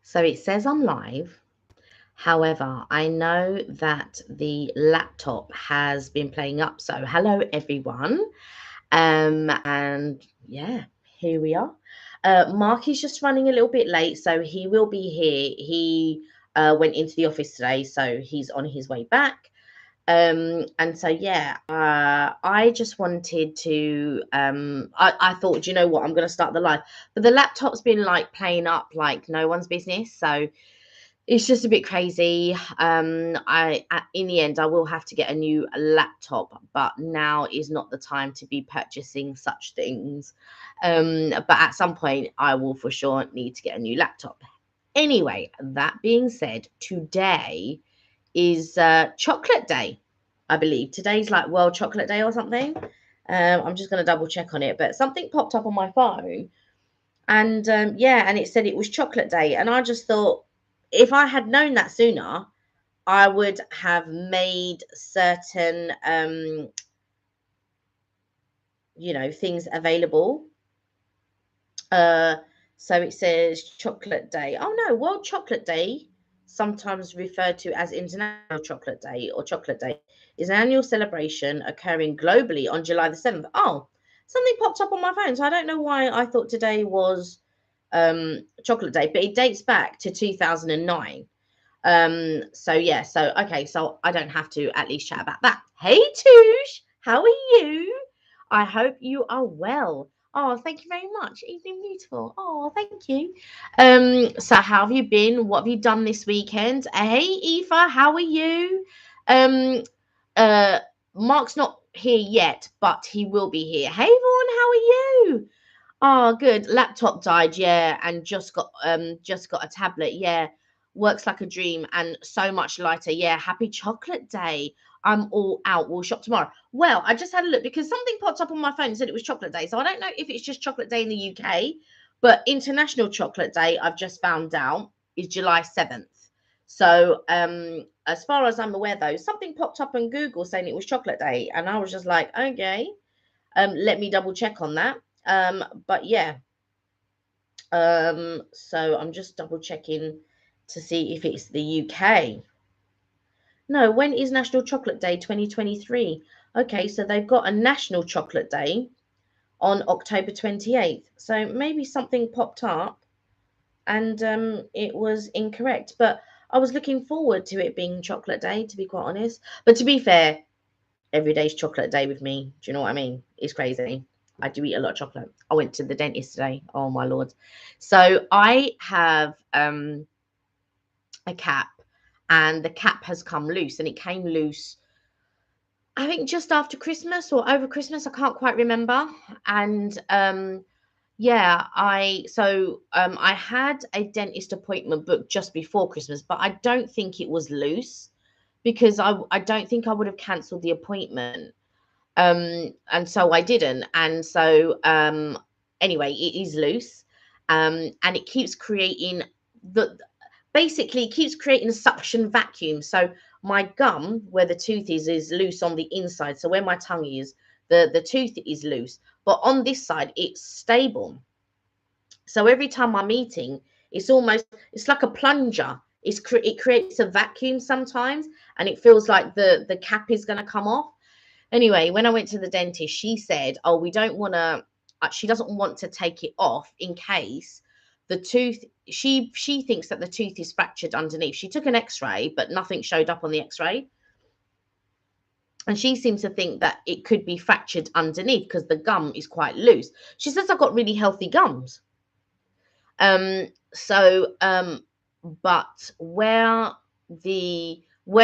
So it says I'm live. However, I know that the laptop has been playing up. So hello everyone. And yeah, here we are. Mark is just running a little bit late, so he will be here. He went into the office today, so he's on his way back. And so yeah, I just wanted to I thought, you know what, I'm gonna start the live. But the laptop's been like playing up like no one's business. So it's just a bit crazy. In the end I will have to get a new laptop, but now is not the time to be purchasing such things. But at some point I will for sure need to get a new laptop. Anyway, that being said, today is chocolate day. I believe today's like World Chocolate Day or something. I'm just going to double check on it, but something popped up on my phone, and yeah, and it said it was chocolate day, and I just thought if I had known that sooner, I would have made certain things available. Uh, so it says chocolate day. Oh no, World Chocolate Day, sometimes referred to as International Chocolate Day or Chocolate Day, is an annual celebration occurring globally on July the 7th. Oh, something popped up on my phone, so I don't know why I thought today was Chocolate Day, but it dates back to 2009. So yeah, so okay, so I don't have to at least chat about that. Hey Touche, how are you? I hope you are well. Oh, thank you very much. Evening beautiful. Oh, thank you. So how have you been? What have you done this weekend? Hey Aoife, how are you? Um uh Mark's not here yet, but he will be here. Hey Vaughan, how are you? Oh, good. Laptop died, yeah, and just got a tablet, yeah. Works like a dream and so much lighter. Yeah, happy chocolate day. I'm all out. We'll shop tomorrow. Well, I just had a look because something popped up on my phone and said it was chocolate day. So I don't know if it's just chocolate day in the UK, but International Chocolate Day, I've just found out, is July 7th. So as far as I'm aware though, something popped up on Google saying it was chocolate day, and I was just like, okay. Let me double check on that. But yeah, so I'm just double checking to see if it's the UK. No, when is National Chocolate Day 2023? Okay, so they've got a National Chocolate Day on October 28th. So maybe something popped up and it was incorrect. But I was looking forward to it being Chocolate Day, to be quite honest. But to be fair, every day's chocolate day with me. Do you know what I mean? It's crazy. I do eat a lot of chocolate. I went to the dentist today. Oh my lord. So I have a cap, and the cap has come loose, and it came loose I think just after Christmas or over Christmas. I can't quite remember. And yeah, I had a dentist appointment booked just before Christmas, but I don't think it was loose because I don't think I would have cancelled the appointment. And so I didn't. And so anyway, it is loose. And it keeps creating the basically it keeps creating a suction vacuum. So my gum, where the tooth is loose on the inside. So where my tongue is, the tooth is loose. But on this side, it's stable. So every time I'm eating, it's like a plunger. It creates a vacuum sometimes, and it feels like the cap is going to come off. Anyway, when I went to the dentist, she said, "Oh, we don't want to." She doesn't want to take it off in case the tooth. She thinks that the tooth is fractured underneath. She took an X-ray, but nothing showed up on the X-ray, and she seems to think that it could be fractured underneath because the gum is quite loose. She says I've got really healthy gums. So but where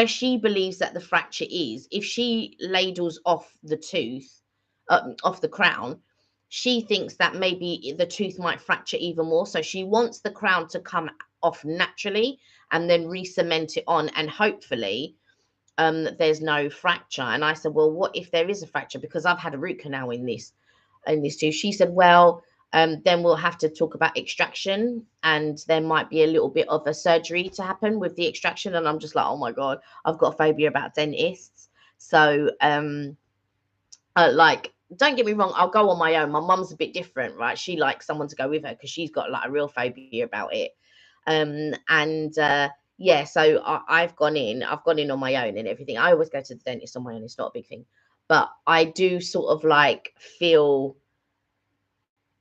she believes that the fracture is, if she ladles off the tooth, off the crown, she thinks that maybe the tooth might fracture even more. So she wants the crown to come off naturally and then re-cement it on, and hopefully there's no fracture. And I said, well, what if there is a fracture? Because I've had a root canal in this tooth. She said, well, then we'll have to talk about extraction, and there might be a little bit of a surgery to happen with the extraction. And I'm just like, oh my god, I've got a phobia about dentists. So like, don't get me wrong, I'll go on my own. My mum's a bit different, right? She likes someone to go with her because she's got like a real phobia about it. Yeah, so I've gone in on my own and everything. I always go to the dentist on my own. It's not a big thing, but I do sort of like feel,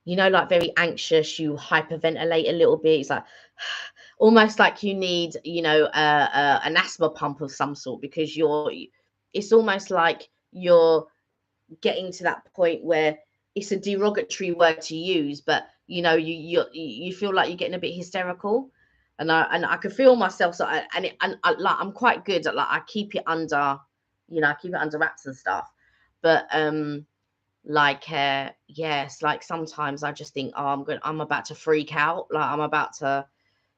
like very anxious. You hyperventilate a little bit. It's like almost like you need, an asthma pump of some sort, because it's almost like you're getting to that point where it's a derogatory word to use, but you feel like you're getting a bit hysterical, and I can feel myself. So like I'm quite good at, like, I keep it under, I keep it under wraps and stuff, but like yes, like sometimes I just think, oh, I'm about to freak out, like I'm about to,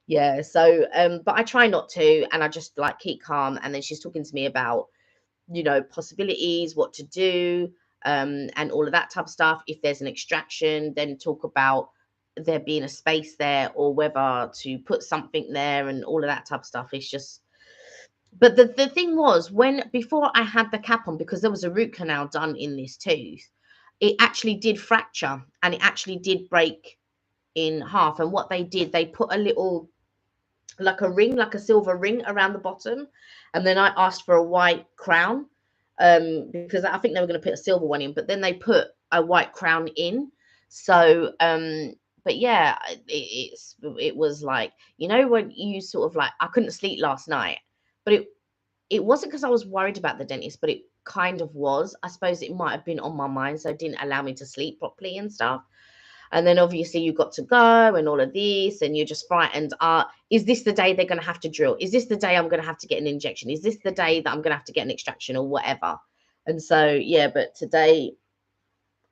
yeah. So but I try not to, and I just like keep calm. And then she's talking to me about, possibilities, what to do, and all of that type of stuff. If there's an extraction, then talk about there being a space there, or whether to put something there, and all of that type of stuff. It's just, but the thing was, before I had the cap on, because there was a root canal done in this tooth, it actually did fracture, and it actually did break in half. And what they did, they put a little, like a ring, like a silver ring around the bottom. And then I asked for a white crown, because I think they were going to put a silver one in, but then they put a white crown in. So but yeah, it was like, when you sort of like, I couldn't sleep last night, but it wasn't because I was worried about the dentist, but it kind of was. I suppose it might have been on my mind, so it didn't allow me to sleep properly and stuff. And then obviously you got to go and all of this, and you're just frightened. Is this the day they're going to have to drill? Is this the day I'm going to have to get an injection? Is this the day that I'm going to have to get an extraction or whatever? And so, yeah, but today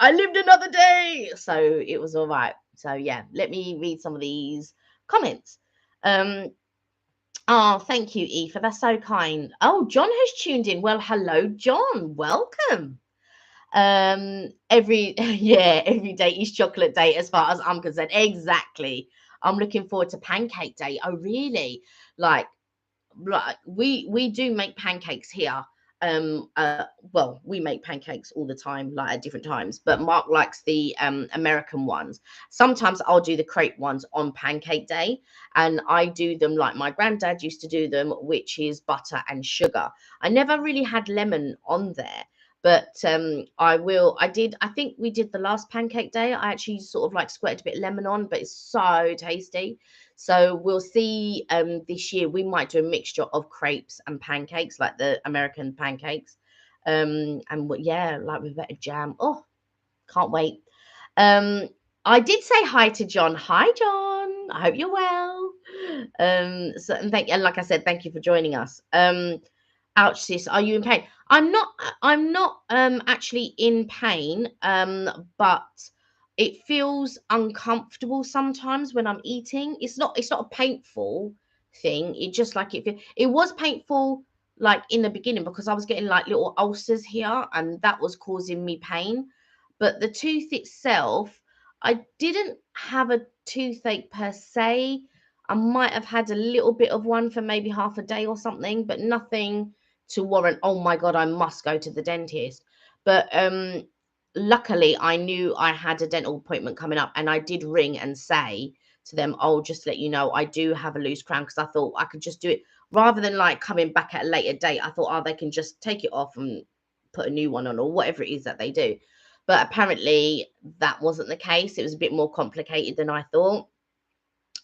I lived another day. So it was all right. So yeah, let me read some of these comments. Oh, thank you, Aoife. That's so kind. Oh, John has tuned in. Well, hello, John. Welcome. Every every day is chocolate day as far as I'm concerned. Exactly. I'm looking forward to pancake day. Oh, really? Like we do make pancakes here. Well, we make pancakes all the time, like at different times, but Mark likes the American ones. Sometimes I'll do the crepe ones on pancake day, and I do them like my granddad used to do them, which is butter and sugar. I never really had lemon on there, but I think we did the last pancake day, I actually sort of like squirted a bit of lemon on, but it's so tasty. So we'll see. This year we might do a mixture of crepes and pancakes, like the American pancakes. And yeah, like with a bit of jam. Oh, can't wait. I did say hi to John. Hi, John. I hope you're well. So and like I said, thank you for joining us. Ouch, sis, are you in pain? I'm not actually in pain, but it feels uncomfortable sometimes when I'm eating. It's not a painful thing. It just like it was painful like in the beginning, because I was getting like little ulcers here, and that was causing me pain. But the tooth itself, I didn't have a toothache per se. I might have had a little bit of one for maybe half a day or something, but nothing to warrant, oh my God, I must go to the dentist. But luckily I knew I had a dental appointment coming up, and I did ring and say to them, oh, just to let you know, I do have a loose crown, because I thought I could just do it rather than like coming back at a later date. I thought, oh, they can just take it off and put a new one on, or whatever it is that they do. But apparently that wasn't the case. It was a bit more complicated than I thought.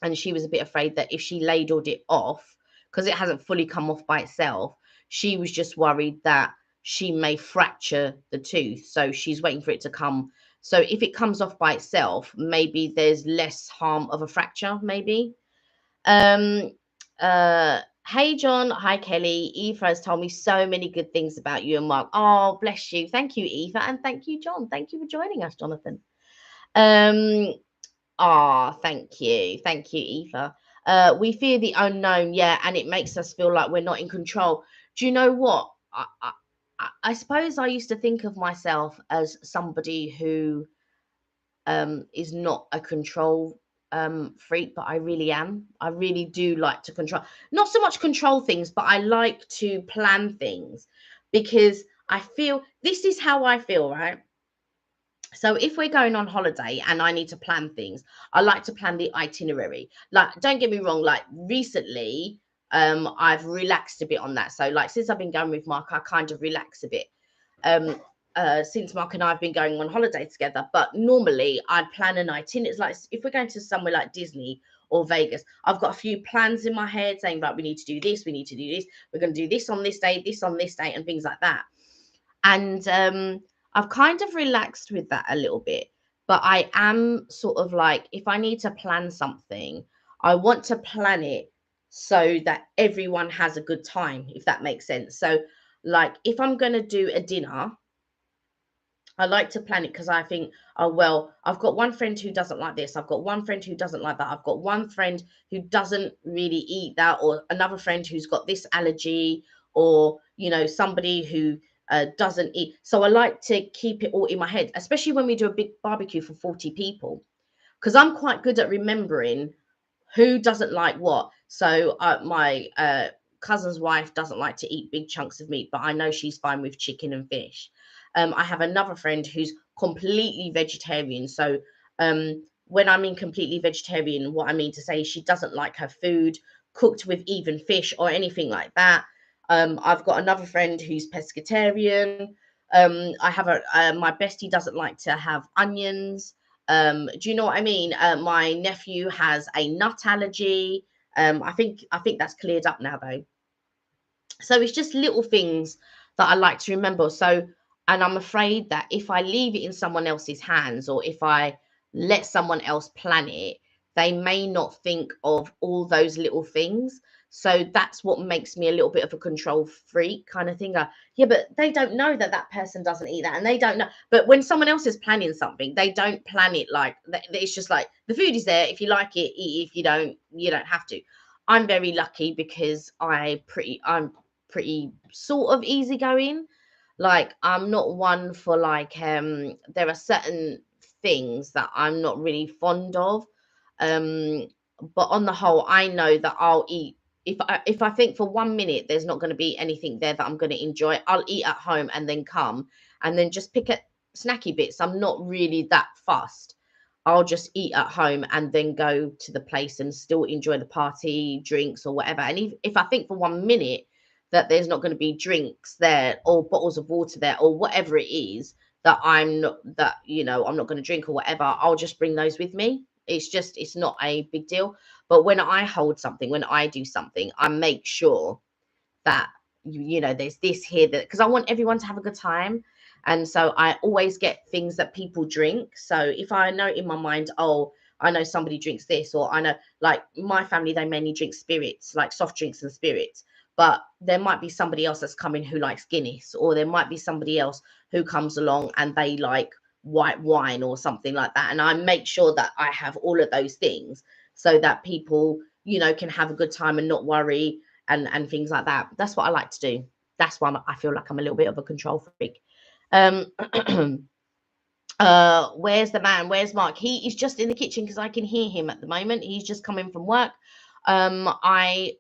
And she was a bit afraid that if she ladled it off, because it hasn't fully come off by itself, she was just worried that she may fracture the tooth. So she's waiting for it to come. So if it comes off by itself, maybe there's less harm of a fracture, maybe. Um, hey, John. Hi, Kelly. Eva has told me so many good things about you and Mark. Oh, bless you. Thank you, Eva. And thank you, John. Thank you for joining us, Jonathan. Thank you. Thank you, Eva. We fear the unknown, yeah, and it makes us feel like we're not in control. Do you know what? I suppose I used to think of myself as somebody who is not a control freak, but I really am. I really do like to control, not so much control things, but I like to plan things, because I feel, this is how I feel, right? So if we're going on holiday and I need to plan things, I like to plan the itinerary. Like, don't get me wrong, like recently, I've relaxed a bit on that. So like since I've been going with Mark, I kind of relax a bit. Um, since Mark and I have been going on holiday together. But normally I'd plan an itinerary. It's like if we're going to somewhere like Disney or Vegas, I've got a few plans in my head saying, right, we need to do this, we need to do this, we're going to do this on this day, this on this day, and things like that. And I've kind of relaxed with that a little bit. But I am sort of like, if I need to plan something, I want to plan it so that everyone has a good time, if that makes sense. So, like, if I'm going to do a dinner, I like to plan it because I think, oh, well, I've got one friend who doesn't like this. I've got one friend who doesn't like that. I've got one friend who doesn't really eat that, or another friend who's got this allergy, or, somebody who doesn't eat. So I like to keep it all in my head, especially when we do a big barbecue for 40 people, because I'm quite good at remembering who doesn't like what. So my cousin's wife doesn't like to eat big chunks of meat, but I know she's fine with chicken and fish. I have another friend who's completely vegetarian. So when I mean completely vegetarian, what I mean to say is she doesn't like her food cooked with even fish or anything like that. I've got another friend who's pescatarian. I have my bestie doesn't like to have onions. Do you know what I mean? My nephew has a nut allergy. I think that's cleared up now though. So it's just little things that I like to remember. So, and I'm afraid that if I leave it in someone else's hands, or if I let someone else plan it, they may not think of all those little things. So that's what makes me a little bit of a control freak kind of thing. Yeah, but they don't know that that person doesn't eat that, and they don't know. But when someone else is planning something, they don't plan it like it's just like the food is there. If you like it, eat. If you don't, you don't have to. I'm very lucky because I'm pretty sort of easygoing. Like, I'm not one for like there are certain things that I'm not really fond of. Um but on the whole, I know that I'll eat if I think for 1 minute there's not going to be anything there that I'm going to enjoy, I'll eat at home and then come and then just pick at snacky bits. I'm not really that fussed. I'll just eat at home and then go to the place and still enjoy the party, drinks or whatever. And if I think for 1 minute that there's not going to be drinks there or bottles of water there or whatever it is that I'm not going to drink or whatever, I'll just bring those with me. It's not a big deal. But when I hold something, when I do something, I make sure that there's this here, that because I want everyone to have a good time. And so I always get things that people drink. So if I know in my mind, oh, I know somebody drinks this, or I know, like, my family, they mainly drink spirits, like soft drinks and spirits. But there might be somebody else that's coming who likes Guinness, or there might be somebody else who comes along and they like white wine or something like that. And I make sure that I have all of those things so that people, can have a good time and not worry, and things like that. That's what I like to do. That's why I feel like I'm a little bit of a control freak. Um, where's the man? Where's Mark? He is just in the kitchen because I can hear him at the moment. He's just coming from work. I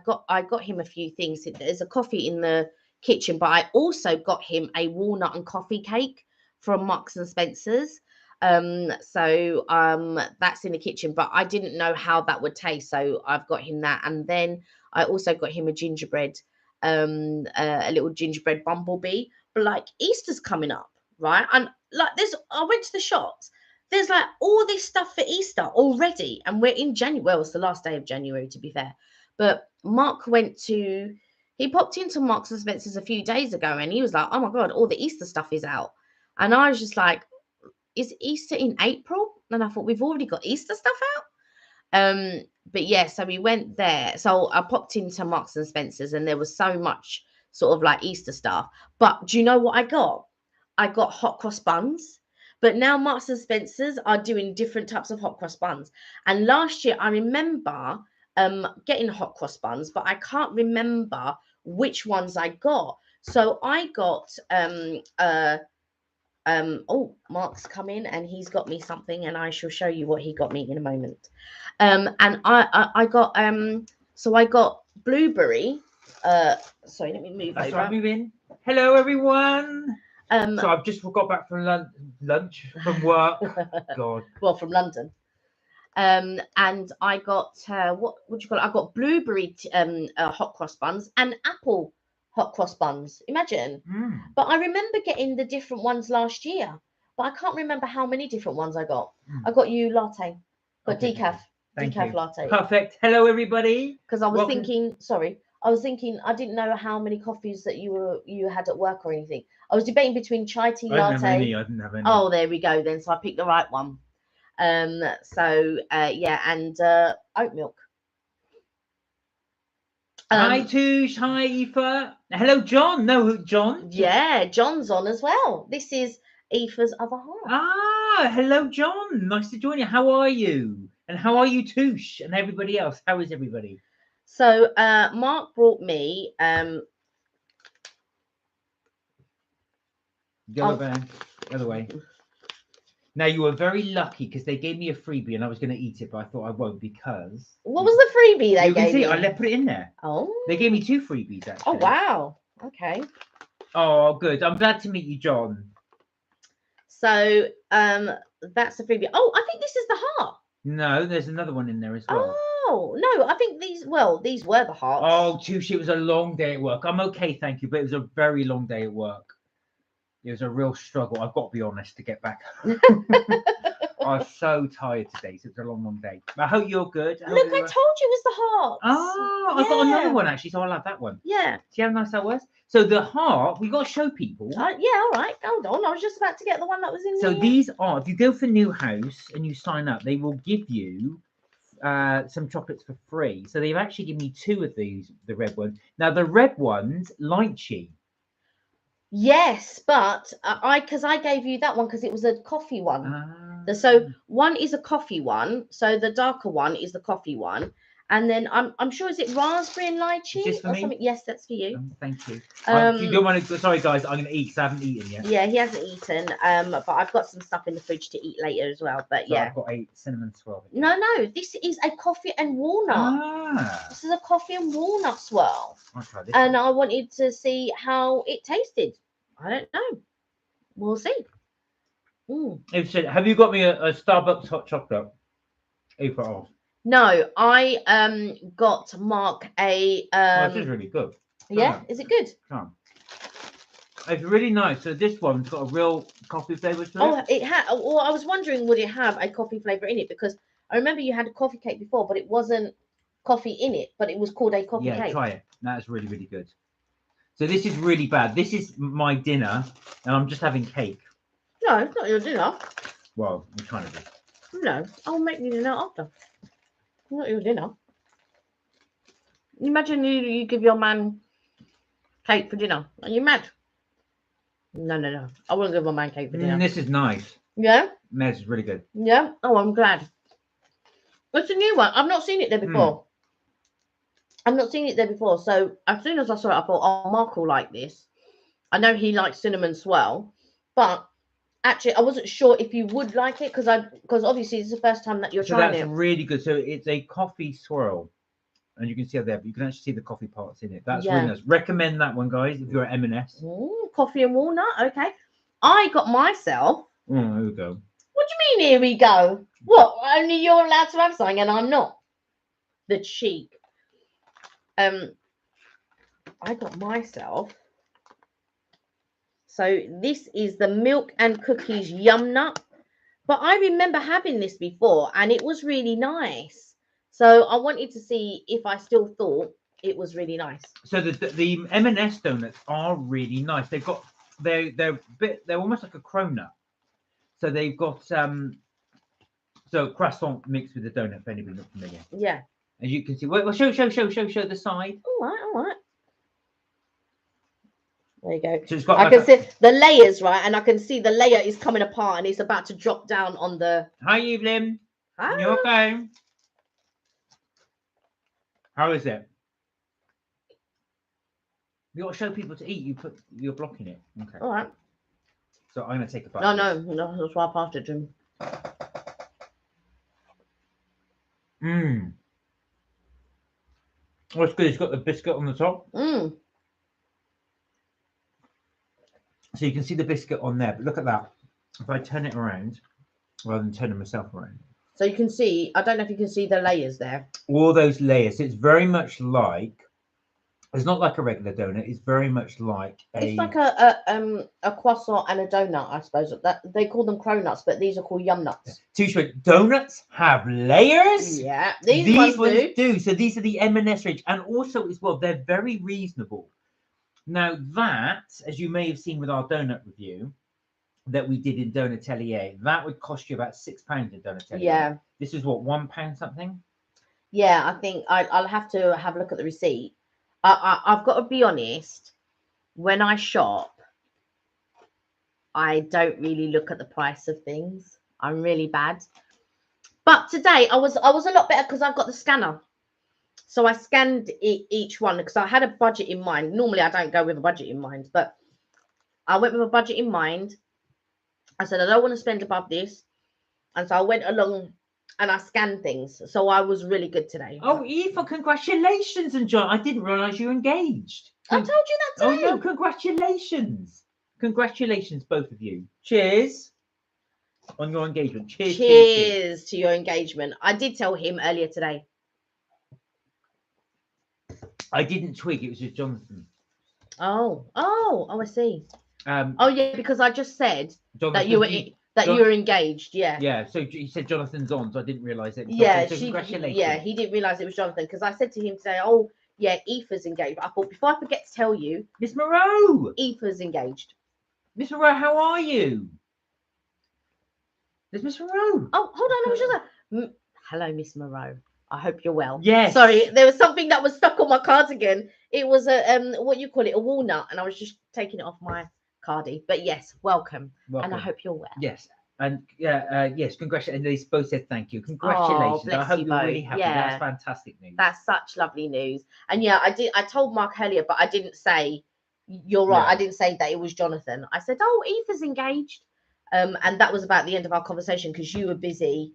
got him a few things. There's a coffee in the kitchen, but I also got him a walnut and coffee cake from Marks and Spencer's. So that's in the kitchen, but I didn't know how that would taste, so I've got him that. And then I also got him a gingerbread, a little gingerbread bumblebee. But like, Easter's coming up, right? And like, I went to the shops. There's like all this stuff for Easter already, and we're in January. Well, it's the last day of January, to be fair. But he popped into Marks and Spencer's a few days ago, and he was like, "Oh my god, all the Easter stuff is out." And I was just like, "Is Easter in April?" And I thought, we've already got Easter stuff out. But yeah, so we went there. So I popped into Marks and Spencer's, and there was so much sort of like Easter stuff. But do you know what I got? I got hot cross buns. But now Marks and Spencer's are doing different types of hot cross buns. And last year I remember getting hot cross buns, but I can't remember which ones I got. So I got oh, Mark's come in and he's got me something, and I shall show you what he got me in a moment. And I got so I got blueberry. Sorry, let me move over. Hello, everyone. So I've just got back from lunch from work. God. Well, from London. And I got what do you call it? I got blueberry hot cross buns and apple hot cross buns. Imagine. Mm. But I remember getting the different ones last year, but I can't remember how many different ones I got. I got you latte, but Okay, decaf, thank decaf you. latte. Perfect. Hello, everybody. Because I was Welcome. thinking, sorry, I was thinking I didn't know how many coffees that you had at work or anything. I was debating between chai tea I didn't have latte. any. I didn't have any. Oh, there we go then. So I picked the right one. So yeah, and oat milk. Hi, Touche. Hi, Aoife. Hello, John. No, John? Yeah, John's on as well. This is Aoife's other half. Ah, hello, John. Nice to join you. How are you? And how are you, Touche? And everybody else? How is everybody? So Mark brought me Go over the other way. Now, you were very lucky because they gave me a freebie and I was going to eat it, but I thought I won't because... What was the freebie they you can gave see, you? I put it in there. Oh. They gave me 2 freebies, actually. Oh, wow. Okay. Oh, good. I'm glad to meet you, John. So that's the freebie. Oh, I think this is the heart. No, there's another one in there as well. Oh, no, I think these were the hearts. Oh, Touche, it was a long day at work. I'm okay, thank you, but it was a very long day at work. It was a real struggle, I've got to be honest, to get back home. I was so tired today, so it's a long, long day. I hope you're good. Look, I told you it was the hearts. Oh, I've got another one actually, so I'll have that one. Yeah. See how nice that was? So the heart, we got to show people. Yeah, all right. Hold on. I was just about to get the one that was in So there. these are, if you go for New House and you sign up, they will give you some chocolates for free. So they've actually given me 2 of these, the red ones. Now the red ones, lychee. Yes, but because I gave you that one because it was a coffee one. So one is a coffee one. So the darker one is the coffee one. And then I'm sure, is it raspberry and lychee Just for or me? something? Yes, that's for you. Thank you. You don't want to, sorry guys, I'm going to eat because I haven't eaten yet. Yeah, he hasn't eaten. But I've got some stuff in the fridge to eat later as well. But So yeah. I've got a cinnamon swirl. No, this is a coffee and walnut. This is a coffee and walnut swirl. I'll try this And one. I wanted to see how it tasted. I don't know. We'll see. It said, have you got me a Starbucks hot chocolate? Oh. No, I got Mark a This is really good. yeah, is it good? It's really nice. So this one's got a real coffee flavour to it. Oh, it had. Well, I was wondering, would it have a coffee flavour in it? Because I remember you had a coffee cake before, but it wasn't coffee in it, but it was called a coffee cake. Yeah, try it. That's really, really good. So this is really bad. This is my dinner, and I'm just having cake. No, it's not your dinner. Well, I'm trying to do. No, I'll make you dinner after. Not your dinner. Imagine you give your man cake for dinner. Are you mad? No. I wouldn't give my man cake for dinner. This is nice. Yeah? This is really good. Yeah? Oh, I'm glad. It's a new one. I've not seen it there before. I've not seen it there before. So as soon as I saw it, I thought, oh, Mark will like this. I know he likes cinnamon swirl, but actually I wasn't sure if you would like it because obviously it's the first time that you're trying it. That's really good. So it's a coffee swirl, and you can see it there, but you can actually see the coffee parts in it. That's really nice. Recommend that one, guys, if you're at M&S. Coffee and walnut. Okay. I got myself. Oh, here we go. What do you mean, here we go? What? Only you're allowed to have something and I'm not? The cheek. I got myself. So this is the Milk and Cookies Yum Nut. But I remember having this before and it was really nice. So I wanted to see if I still thought it was really nice. So the M&S donuts are really nice. They've got they're almost like a cronut. So they've got so croissant mixed with the donut for anybody not familiar. Yeah. As you can see, well, show the side. All right. There you go. So it's got I can see the layers, right? And I can see the layer is coming apart and it's about to drop down on the... Hi, Evelyn. Hi. You okay? How is it? You got to show people to eat. You're blocking it. Okay. All right. So I'm going to take a bite. No. That's why I passed it to him. Oh, it's good. It's got the biscuit on the top. So you can see the biscuit on there, but look at that. If I turn it around, rather than turning myself around, So you can see, I don't know if you can see the layers there. all those layers. It's very much like, it's not like a regular donut. It's very much like It's like a croissant and a donut, I suppose. That they call them cronuts, but these are called yum nuts. Too short. Donuts have layers. Yeah, These ones do. So these are the M&S range, and also as well, they're very reasonable. Now that, as you may have seen with our donut review that we did in Donatelier, that would cost you about £6 in Donatelier. Yeah. This is what, £1 something? Yeah, I think I'll have to have a look at the receipt. I've got to be honest. When I shop, I don't really look at the price of things. I'm really bad. But today I was a lot better because I've got the scanner. So I scanned each one because I had a budget in mind. Normally I don't go with a budget in mind, but I went with a budget in mind. I said I don't want to spend above this. And so I went along and I scanned things. So I was really good today. Oh, Eva, congratulations. And John, I didn't realise you were engaged. I told you that Oh, today. no, congratulations. Congratulations, both of you. Cheers on your engagement. Cheers. Cheers to your engagement. I did tell him earlier today. I didn't twig. It was just Jonathan. Oh, I see. Oh, yeah, because I just said Jonathan, that you were engaged. Yeah. Yeah, so he said Jonathan's on, so I didn't realise it. Yeah, so congratulations. Yeah, he didn't realise it was Jonathan because I said to him today, oh, yeah, Aoife's engaged. But I thought before I forget to tell you, Miss Moreau. Aoife's engaged. Miss Moreau, how are you? There's Miss Moreau. Oh, hold on, I was just hello, Miss Moreau. I hope you're well. Yes. Sorry, there was something that was stuck on my cardigan. It was a what you call it, a walnut, and I was just taking it off my cardi. But yes, welcome. And I hope you're well. Yes. And yes, congratulations. And they both said thank you. Congratulations. I hope you're really happy. Yeah. That's fantastic news. That's such lovely news. And yeah, I told Mark earlier, but I didn't say, you're right. Yeah. I didn't say that it was Jonathan. I said, oh, Aoife's engaged. And that was about the end of our conversation because you were busy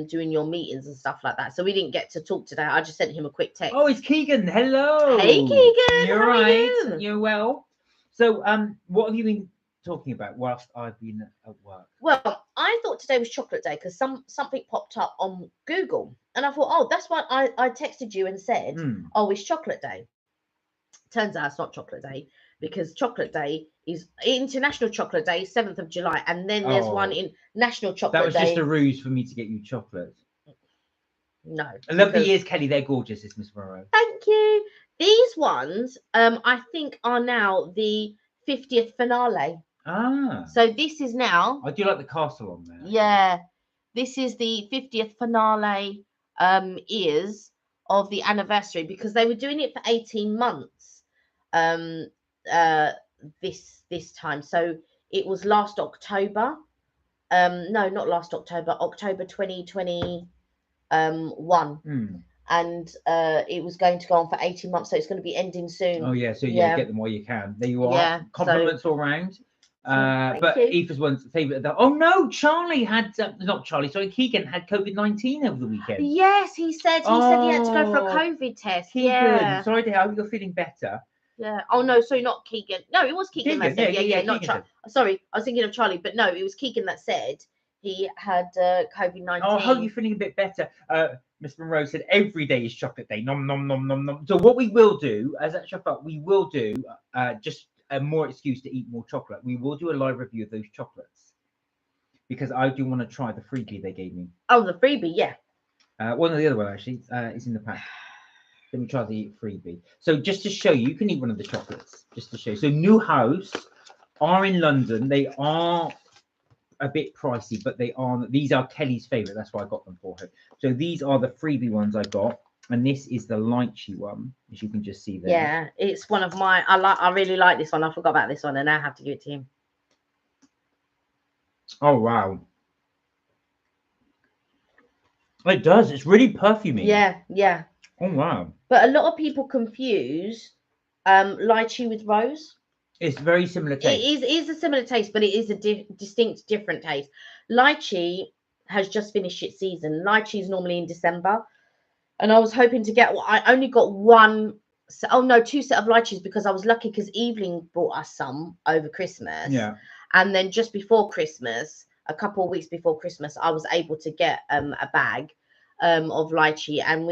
doing your meetings and stuff like that. So we didn't get to talk today. I just sent him a quick text. Oh, it's Keegan. Hello. Hey, Keegan. You're how right. Are you? You're well. So what have you been talking about whilst I've been at work? Well, I thought today was chocolate day because something popped up on Google. And I thought, oh, that's why I texted you and said, oh, it's chocolate day. Turns out it's not chocolate day because chocolate day is International Chocolate Day, 7th of July. And then there's one in National Chocolate Day. That was just a ruse for me to get you chocolate. No. I love the ears, Kelly. They're gorgeous, is Miss Moreau. Thank you. These ones, I think, are now the 50th finale. Ah. So this is now. I do like the castle on there. Yeah. This is the 50th finale is of the anniversary because they were doing it for 18 months this time. So it was last October. No, not last October, October 2021. And it was going to go on for 18 months, so it's going to be ending soon. Oh yeah, so yeah, get them while you can. There you are. Yeah, compliments all round. But you. Aoife's one's favourite. Oh no, Charlie had not Charlie. Sorry, Keegan had COVID-19 over the weekend. Yes, he said he had to go for a COVID test. Keegan, yeah. sorry to hear. I hope you're feeling better. Yeah. Oh no, sorry, not Keegan. No, it was Keegan that said. Yeah, not Charlie. Sorry, I was thinking of Charlie, but no, it was Keegan that said he had COVID-19. Oh, I hope you're feeling a bit better. Miss Monroe said every day is chocolate day. Nom nom nom nom nom. So what we will do, as at Chef Up, we will do just a more excuse to eat more chocolate. We will do a live review of those chocolates because I do want to try the freebie they gave me. Oh, the freebie, yeah. One of the other one actually is in the pack. Let me try the freebie. So just to show you, you can eat one of the chocolates. Just to show you. So New House are in London. They are a bit pricey, but these are Kelly's favorite. That's why I got them for her. So these are the freebie ones I got, and this is the lychee one, as you can just see there. Yeah, it's one of my. I really like this one. I forgot about this one, and now I have to give it to him. Oh wow! It does. It's really perfumey. Yeah, yeah. Oh wow! But a lot of people confuse lychee with rose. It's very similar taste. It is a similar taste, but it is a distinct different taste. Lychee has just finished its season. Lychee is normally in December, and I was hoping to get. I only got one So, oh no, 2 set of lychees because I was lucky because Evelyn bought us some over Christmas. Yeah. And then just before Christmas, a couple of weeks before Christmas, I was able to get a bag of lychee, and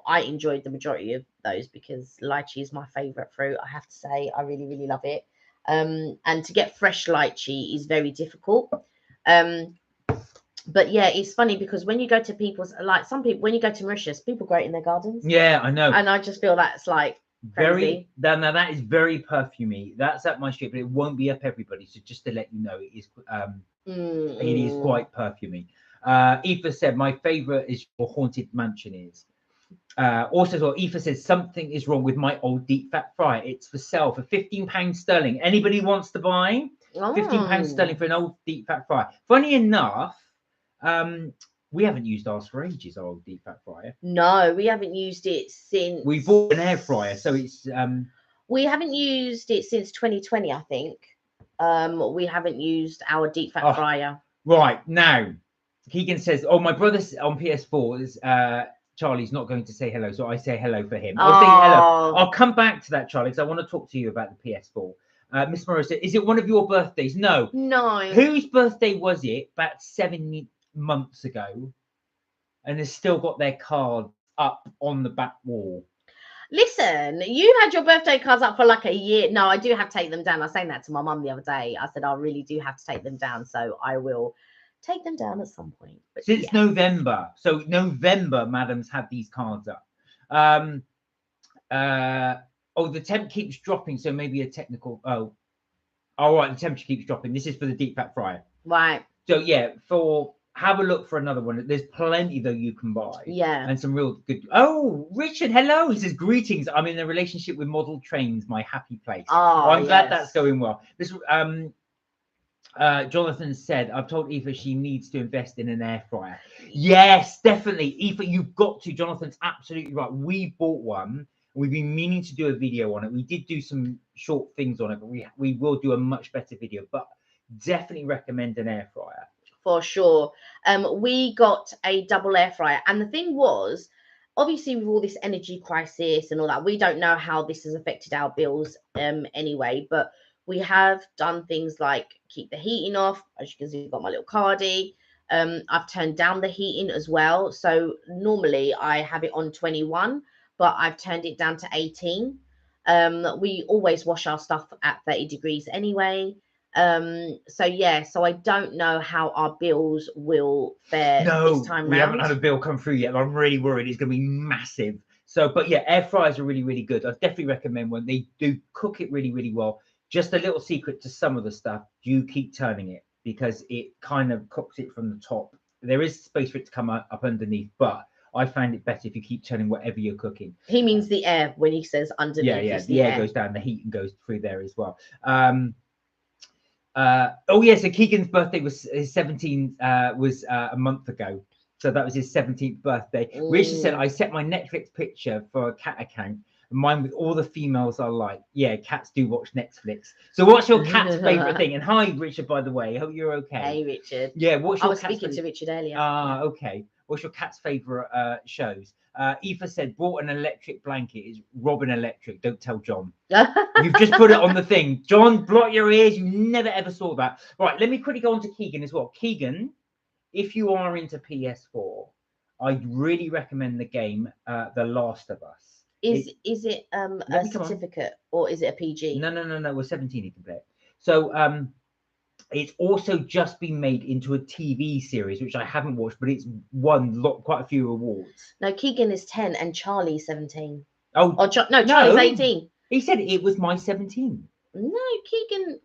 I enjoyed the majority of those because lychee is my favorite fruit. I have to say, I really, really love it. And to get fresh lychee is very difficult. But yeah, it's funny because when you go to people's, like some people, when you go to Mauritius, people grow it in their gardens. Yeah, I know. And I just feel that's like crazy. Now that is very perfumey. That's up my street, but it won't be up everybody. So just to let you know, it is quite perfumey. Aoife said my favorite is your haunted mansion is. Also, as well, Aoife says something is wrong with my old deep fat fryer. It's for sale for £15 sterling. Anybody wants to buy? £15 sterling for an old deep fat fryer. Funny enough, we haven't used ours for ages, our old deep fat fryer. No, we haven't used it since. We bought an air fryer, so it's we haven't used it since 2020, I think. We haven't used our deep fat fryer. Right now, Keegan says, "Oh, my brother's on PS4 is Charlie's not going to say hello, so I say hello for him. I'll say hello. I'll come back to that, Charlie, because I want to talk to you about the PS4. Miss Morrow said, is it one of your birthdays? No. Whose birthday was it? About 7 months ago, and they've still got their card up on the back wall. Listen, you had your birthday cards up for like a year. No, I do have to take them down. I was saying that to my mum the other day. I said I really do have to take them down, so I will take them down at some point. But since November, so November, madam's had these cards up. The temp keeps dropping, so maybe a technical. All right, the temperature keeps dropping. This is for the deep fat fryer, right? So yeah, have a look for another one. There's plenty though you can buy. Yeah, and some real good. Oh, Richard, hello. He says greetings. I'm in a relationship with model trains. My happy place. I'm glad that's going well. This Jonathan said, I've told Aoife she needs to invest in an air fryer. Yes, definitely. Aoife, you've got to. Jonathan's absolutely right. We bought one. We've been meaning to do a video on it. We did do some short things on it, but we will do a much better video. But definitely recommend an air fryer. For sure. We got a double air fryer. And the thing was, obviously with all this energy crisis and all that, we don't know how this has affected our bills anyway, but we have done things like keep the heating off. As you can see, I've got my little cardie. I've turned down the heating as well. So normally I have it on 21, but I've turned it down to 18. We always wash our stuff at 30 degrees anyway. So I don't know how our bills will fare this time round. We haven't had a bill come through yet. I'm really worried it's going to be massive. So, but yeah, air fryers are really, really good. I definitely recommend one. They do cook it really, really well. Just a little secret to some of the stuff, you keep turning it because it kind of cooks it from the top. There is space for it to come up underneath, but I find it better if you keep turning whatever you're cooking. He means the air when he says underneath. Yeah, the air goes down, the heat goes through there as well. So Keegan's birthday was his 17 was a month ago, so that was his 17th birthday. Richard said I set my Netflix picture for a cat account, and mine with all the females I like. Yeah, cats do watch Netflix. So what's your cat's favorite thing? And hi Richard, by the way, hope you're okay. Hey Richard. Yeah, I was speaking to Richard earlier. Okay. What's your cat's favorite shows? Aoife said, bought an electric blanket. Is Robin Electric. Don't tell John. You've just put it on the thing. John, block your ears. You never ever saw that. Right, let me quickly go on to Keegan as well. Keegan, if you are into PS4, I'd really recommend the game The Last of Us. Is it a certificate or is it a PG? No. We're 17, you can play it. So it's also just been made into a TV series, which I haven't watched, but it's won quite a few awards. No, Keegan is 10 and Charlie's 17. No, Charlie's 18. He said it was my 17. No,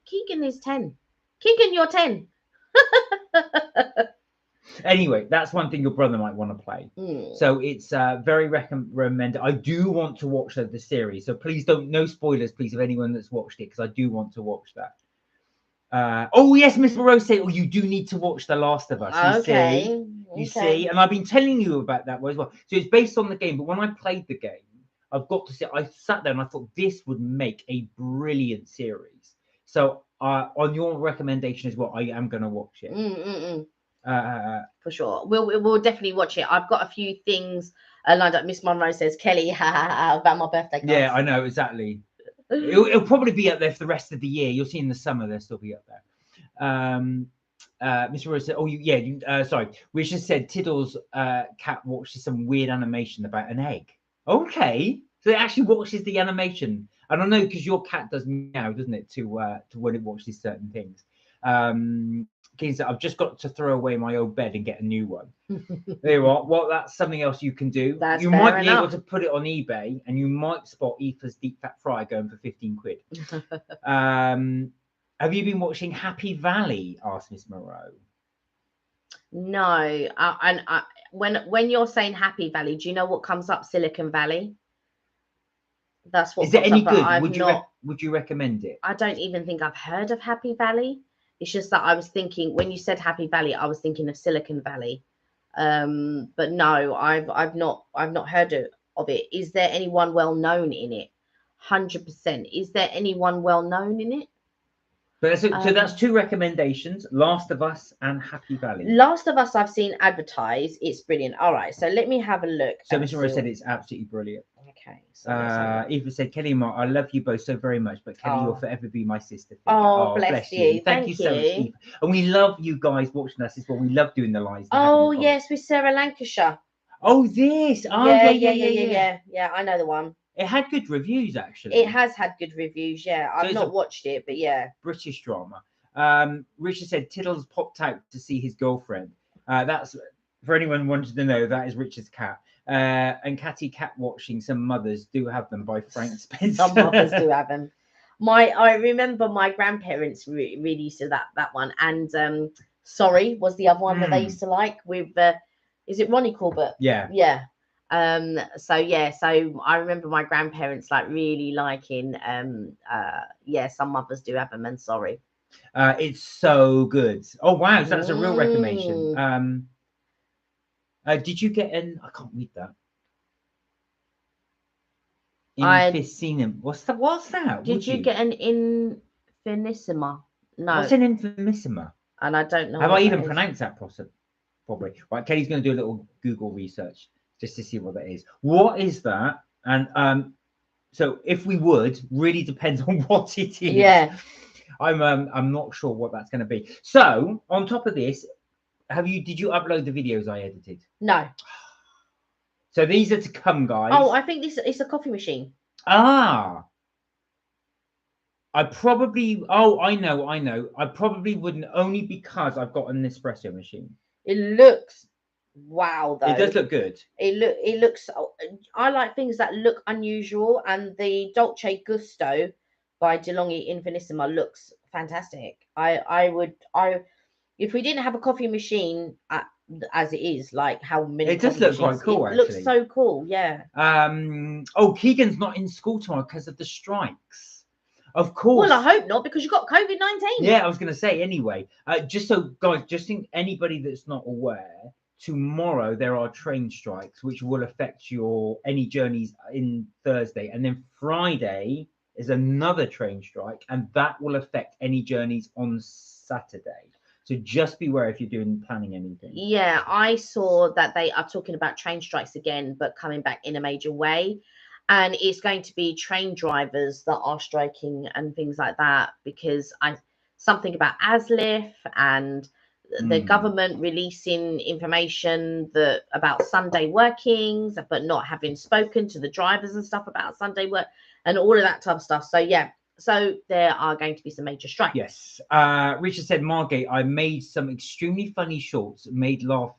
Keegan is 10. Keegan, you're 10. Anyway, that's one thing your brother might want to play. So it's very recommended. I do want to watch the series, so please no spoilers, please, of anyone that's watched it, because I do want to watch that. Yes, Miss Rose said, you do need to watch The Last of Us. You see, and I've been telling you about that as well. So it's based on the game, but when I played the game, I've got to say, I sat there and I thought this would make a brilliant series. So on your recommendation as well, I am going to watch it. For sure, we'll definitely watch it. I've got a few things, And I don't, Miss Monroe says, Kelly, ha ha ha, about my birthday cards. Yeah, I know exactly. It'll probably be up there for the rest of the year. You'll see in the summer they'll still be up there. Mr. Rose said, "Oh, sorry." Richard said Tiddle's cat watches some weird animation about an egg. Okay, so it actually watches the animation. I don't know because your cat does meow, doesn't it, to when it watches certain things. I've just got to throw away my old bed and get a new one. There you are. Well, that's something else you can do. That's you fair might be able enough. to put it on eBay, and you might spot Aoife's deep fat fry going for 15 quid. Have you been watching Happy Valley? Asked Miss Moreau. No, when you're saying Happy Valley, do you know what comes up? Silicon Valley. That's what. Is it pops any up, but good? I've Would you recommend it? I don't even think I've heard of Happy Valley. It's just that I was thinking when you said Happy Valley, I was thinking of Silicon Valley. But no, I've not heard of it. Is there anyone well known in it? 100%. Is there anyone well known in it? But so that's two recommendations: Last of Us and Happy Valley. Last of Us, I've seen advertised. It's brilliant. All right, so let me have a look. So Mr. Rose said it's absolutely brilliant. Okay. So Eva said, Kelly and Mark, I love you both so very much, but Kelly, you'll forever be my sister. Oh, bless you. Thank you so much, Eva. And we love you guys watching us as well. We love doing the lives. Oh, yes, with Sarah Lancashire. Oh, this. Oh, yeah. I know the one. It had good reviews, actually. It has had good reviews, yeah. I've not watched it, but yeah. British drama. Richard said Tiddles popped out to see his girlfriend. That's, for anyone wanted to know, that is Richard's cat. And Catty Cat Watching, some mothers do have them by Frank Spencer. Some mothers do have them. I remember my grandparents really used to that one. And Sorry was the other one that they used to like with, is it Ronnie Corbett? Yeah. Yeah. So I remember my grandparents like really liking some mothers do have them, and Sorry. It's so good. Oh wow, so that's a real recommendation. Did you get an I can't read that. Infinissima. What's that? Did you get an Infinissima? No. What's an Infinissima? And I don't know. Have I even pronounced that probably? Right, Kelly's going to do a little Google research just to see what that is. What is that? And so if we would, really depends on what it is. Yeah. I'm not sure what that's going to be. So on top of this, did you upload the videos I edited? No. So these are to come, guys. Oh, I think it's a coffee machine. Ah. I know. I probably wouldn't, only because I've got an espresso machine. It looks wow though. It does look good. It looks I like things that look unusual, and the Dolce Gusto by DeLonghi Infinissima looks fantastic. If we didn't have a coffee machine as it is, like how many it does look quite cool. It looks so cool, yeah. Keegan's not in school tomorrow because of the strikes. Of course. Well, I hope not, because you've got COVID-19. Yeah, I was going to say anyway. Just so guys, just think anybody that's not aware, tomorrow there are train strikes which will affect any journeys in Thursday, and then Friday is another train strike, and that will affect any journeys on Saturday. So just beware if you're planning anything. Yeah, I saw that they are talking about train strikes again, but coming back in a major way. And it's going to be train drivers that are striking and things like that, because something about ASLIF and the government releasing information about Sunday workings, but not having spoken to the drivers and stuff about Sunday work and all of that type of stuff. So yeah, so there are going to be some major strikes. Yes. Richard said, Margate, I made some extremely funny shorts, made laugh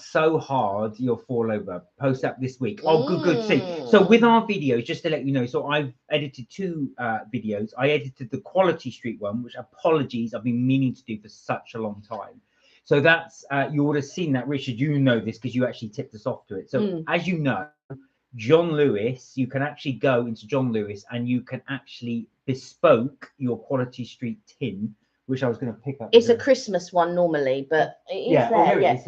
so hard you'll fall over. Post up this week. Oh, good. See, so with our videos, just to let you know, so I've edited two videos. I edited the Quality Street one, which, apologies, I've been meaning to do for such a long time. So that's you would have seen that, Richard. You know this because you actually tipped us off to it. So as you know, John Lewis, you can actually go into John Lewis and you can actually bespoke your Quality Street tin, which I was going to pick up. It's a Christmas one normally, but it is here it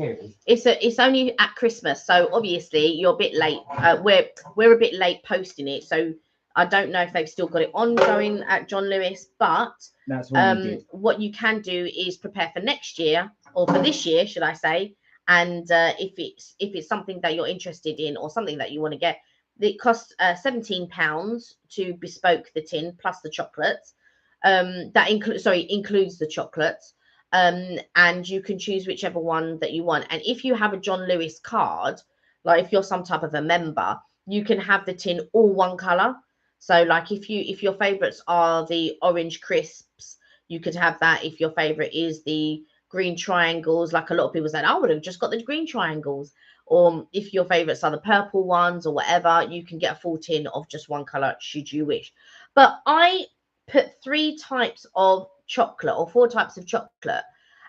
is. It's only at Christmas, so obviously you're a bit late. We're a bit late posting it, so I don't know if they've still got it ongoing at John Lewis. But that's what what you can do is prepare for next year, or for this year, should I say, And if it's something that you're interested in or something that you want to get, it costs £17 to bespoke the tin plus the chocolates. That includes the chocolates. And you can choose whichever one that you want. And if you have a John Lewis card, like if you're some type of a member, you can have the tin all one color. So like if your favorites are the orange crisps, you could have that. If your favorite is the green triangles, like a lot of people said, I would have just got the green triangles. Or if your favorites are the purple ones or whatever, you can get a full tin of just one color should you wish. But I put 3 types of chocolate or 4 types of chocolate,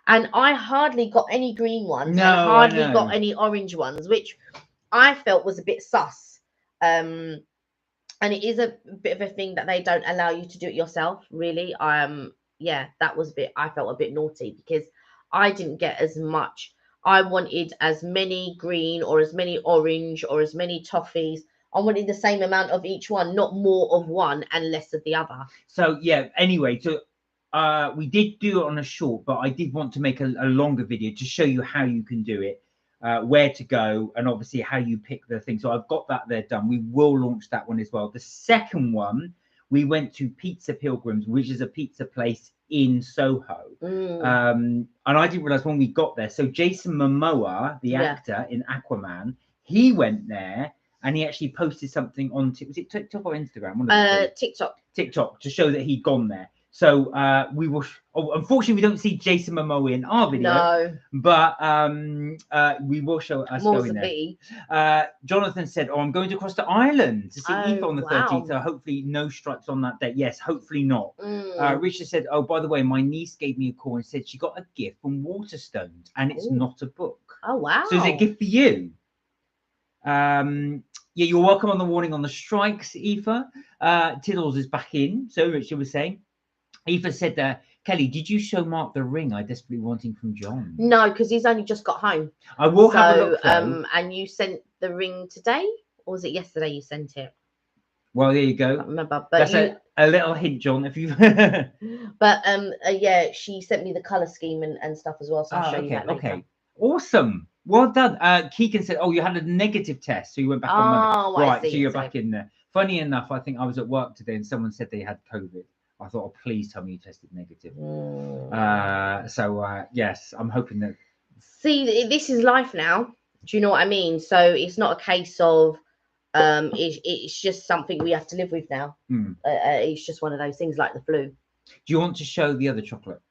and I hardly got any green ones and hardly got any orange ones, which I felt was a bit sus. And it is a bit of a thing that they don't allow you to do it yourself, really. Yeah, that was I felt a bit naughty because I didn't get as much. I wanted as many green or as many orange or as many toffees. I wanted the same amount of each one, not more of one and less of the other. So yeah, anyway, so we did do it on a short, but I did want to make a longer video to show you how you can do it, where to go, and obviously how you pick the thing. So I've got that there done. We will launch that one as well. The second one, we went to Pizza Pilgrims, which is a pizza place in Soho. And I didn't realize when we got there. So Jason Momoa, the actor in Aquaman, he went there and he actually posted something on was it TikTok or Instagram? TikTok to show that he'd gone there. So we will. Unfortunately, we don't see Jason Momoa in our video. No, but we will show us going there. Jonathan said, "Oh, I'm going to cross to Ireland to see Aoife on the 13th. So hopefully no strikes on that day." Yes, hopefully not. Richard said, "Oh, by the way, my niece gave me a call and said she got a gift from Waterstones, and it's not a book. Oh wow! So is it a gift for you?" Yeah, you're welcome on the warning on the strikes, Aoife. Tiddles is back in. So Richard was saying. Aoife said, Kelly, did you show Mark the ring I desperately wanting from John? No, because he's only just got home. I will have a look. And you sent the ring today, or was it yesterday you sent it? Well, there you go. I can't remember, but that's a little hint, John. If you. But yeah, she sent me the color scheme and stuff as well. So I'll show you that later. Okay, awesome. Well done. Keegan said, "Oh, you had a negative test, so you went back on Monday." Right, so you're back in there. Funny enough, I think I was at work today and someone said they had COVID. I thought, oh, please tell me you tested negative. Yes, I'm hoping that. See, this is life now. Do you know what I mean? So it's not a case of it's just something we have to live with now. It's just one of those things like the flu. Do you want to show the other chocolate?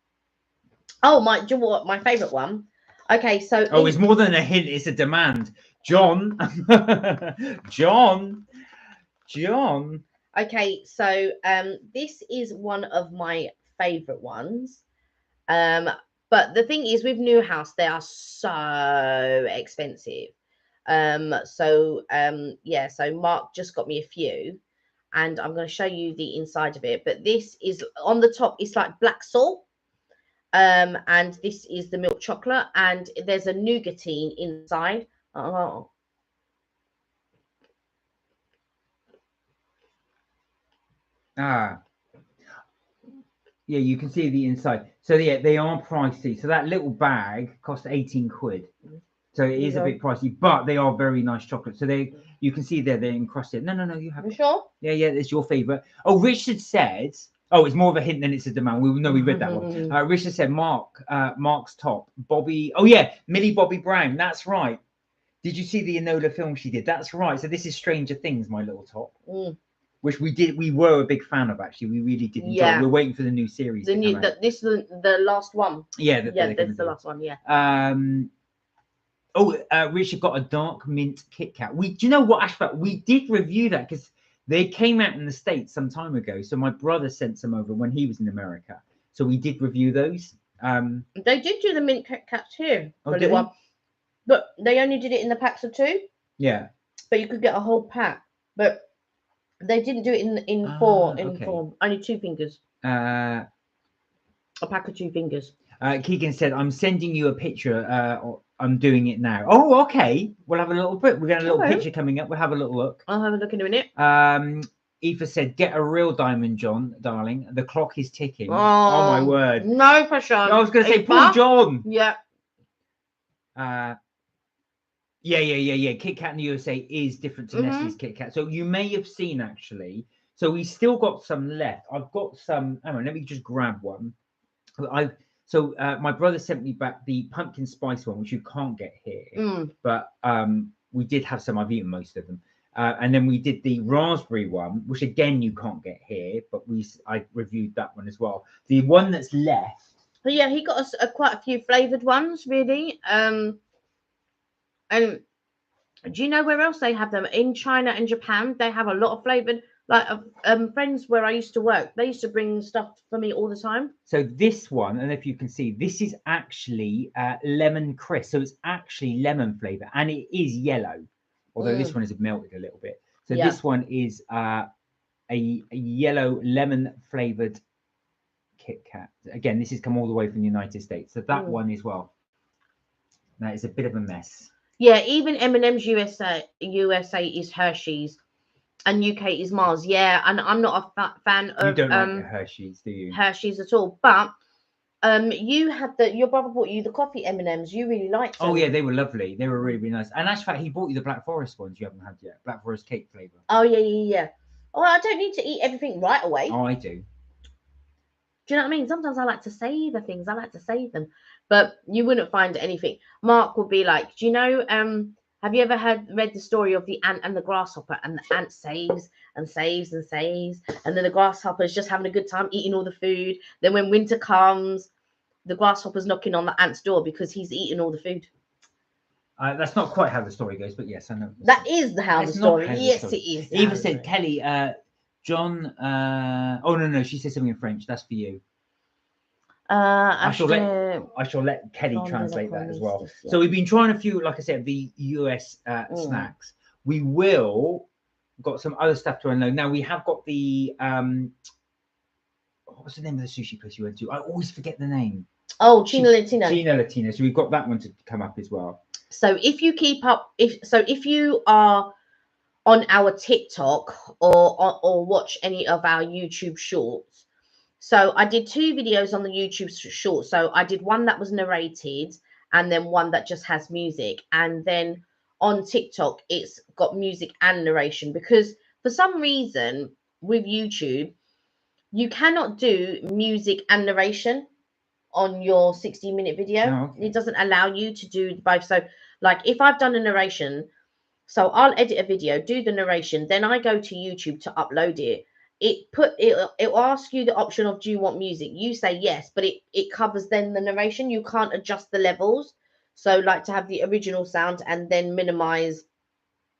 Oh, do you know what? My favorite one. Okay, so it's more than a hint; it's a demand. John. John. Okay, so this is one of my favorite ones. But the thing is with Newhouse, they are so expensive. Yeah, so Mark just got me a few and I'm going to show you the inside of it. But this is on the top, it's like black salt. And this is the milk chocolate and there's a nougatine inside. Oh. Yeah, you can see the inside. So yeah, they are pricey. So that little bag cost 18 quid. So it is a bit pricey, but they are very nice chocolate. So you can see they're encrusted. No, you have. You sure? Yeah, it's your favorite. Oh, Richard said. Oh, it's more of a hint than it's a demand. We read that one. Richard said Mark's top. Bobby. Oh yeah, Millie Bobby Brown. That's right. Did you see the Enola film she did? That's right. So this is Stranger Things, my little top. Which we were a big fan of, actually. We really did enjoy it. We're waiting for the new series. This is the last one. Yeah, that's the last one, yeah. Richard got a dark mint Kit Kat. Do you know what, Ashfaq? We did review that because they came out in the States some time ago. So my brother sent some over when he was in America. So we did review those. They did do the mint Kit Kats here. But they only did it in the packs of 2. Yeah. But you could get a whole pack. But they didn't do it in 4. Only 2 fingers. A pack of 2 fingers. Keegan said, "I'm sending you a picture. I'm doing it now." Oh, okay. We'll have a little bit. We've got a little picture coming up. We'll have a little look. I'll have a look in a minute. Aoife said, "Get a real diamond, John, darling. The clock is ticking." Oh my word. No pressure. I was going to say, poor John. Yeah. Yeah. Kit Kat in the USA is different to Mhm. Nestle's Kit Kat. So you may have seen actually. So we still got some left. I've got some. Hang on, let me just grab one. My brother sent me back the pumpkin spice one, which you can't get here, Mm. but we did have some. I've eaten most of them. And then we did the raspberry one, which again you can't get here, but I reviewed that one as well. The one that's left. But yeah, he got us quite a few flavored ones, really. And do you know where else they have them? In China and Japan, they have a lot of flavored. Like friends where I used to work, they used to bring stuff for me all the time. So this one, and if you can see, this is actually lemon crisp. So it's actually lemon flavor, and it is yellow, although this one is melted a little bit. So Yeah. this one is a yellow lemon flavored Kit Kat. Again, this has come all the way from the United States. So that one as well. That is a bit of a mess. Yeah, even M&M's USA is Hershey's, and UK is Mars. Yeah, and I'm not a fan of. You don't like Hershey's, do you? Hershey's at all, but you had your brother bought you the coffee M&M's. You really liked them. Oh yeah, they were lovely. They were really, really nice. And actually, he bought you the Black Forest ones you haven't had yet. Black Forest cake flavor. Oh yeah. Oh, I don't need to eat everything right away. Oh, I do. Do you know what I mean? Sometimes I like to savor things. I like to save them, but you wouldn't find anything. Mark would be like, do you know? Have you ever read the story of the ant and the grasshopper? And the ant saves and saves and saves, and then the grasshopper is just having a good time eating all the food. Then when winter comes, the grasshopper's knocking on the ant's door because he's eating all the food. That's not quite how the story goes, but yes, I know. That is how the story. Yes, it is. Eva said, Kelly, John. Oh no, she said something in French. That's for you. I shall let Kelly translate that as well. So we've been trying a few, like I said, the US snacks. We will got some other stuff to unload. Now we have got the what was the name of the sushi place you went to? I always forget the name. Oh, Cina Latina. Cina Latina. So we've got that one to come up as well. So if you keep up, if you are on our TikTok or watch any of our YouTube shorts. So I did 2 videos on the YouTube short. So I did one that was narrated and then one that just has music. And then on TikTok, it's got music and narration, because for some reason with YouTube, you cannot do music and narration on your 60-minute video. Oh, okay. It doesn't allow you to do both. So like if I've done a narration, so I'll edit a video, do the narration, then I go to YouTube to upload it. It'll ask you the option of, do you want music? You say yes, but it covers then the narration. You can't adjust the levels. So like to have the original sound and then minimize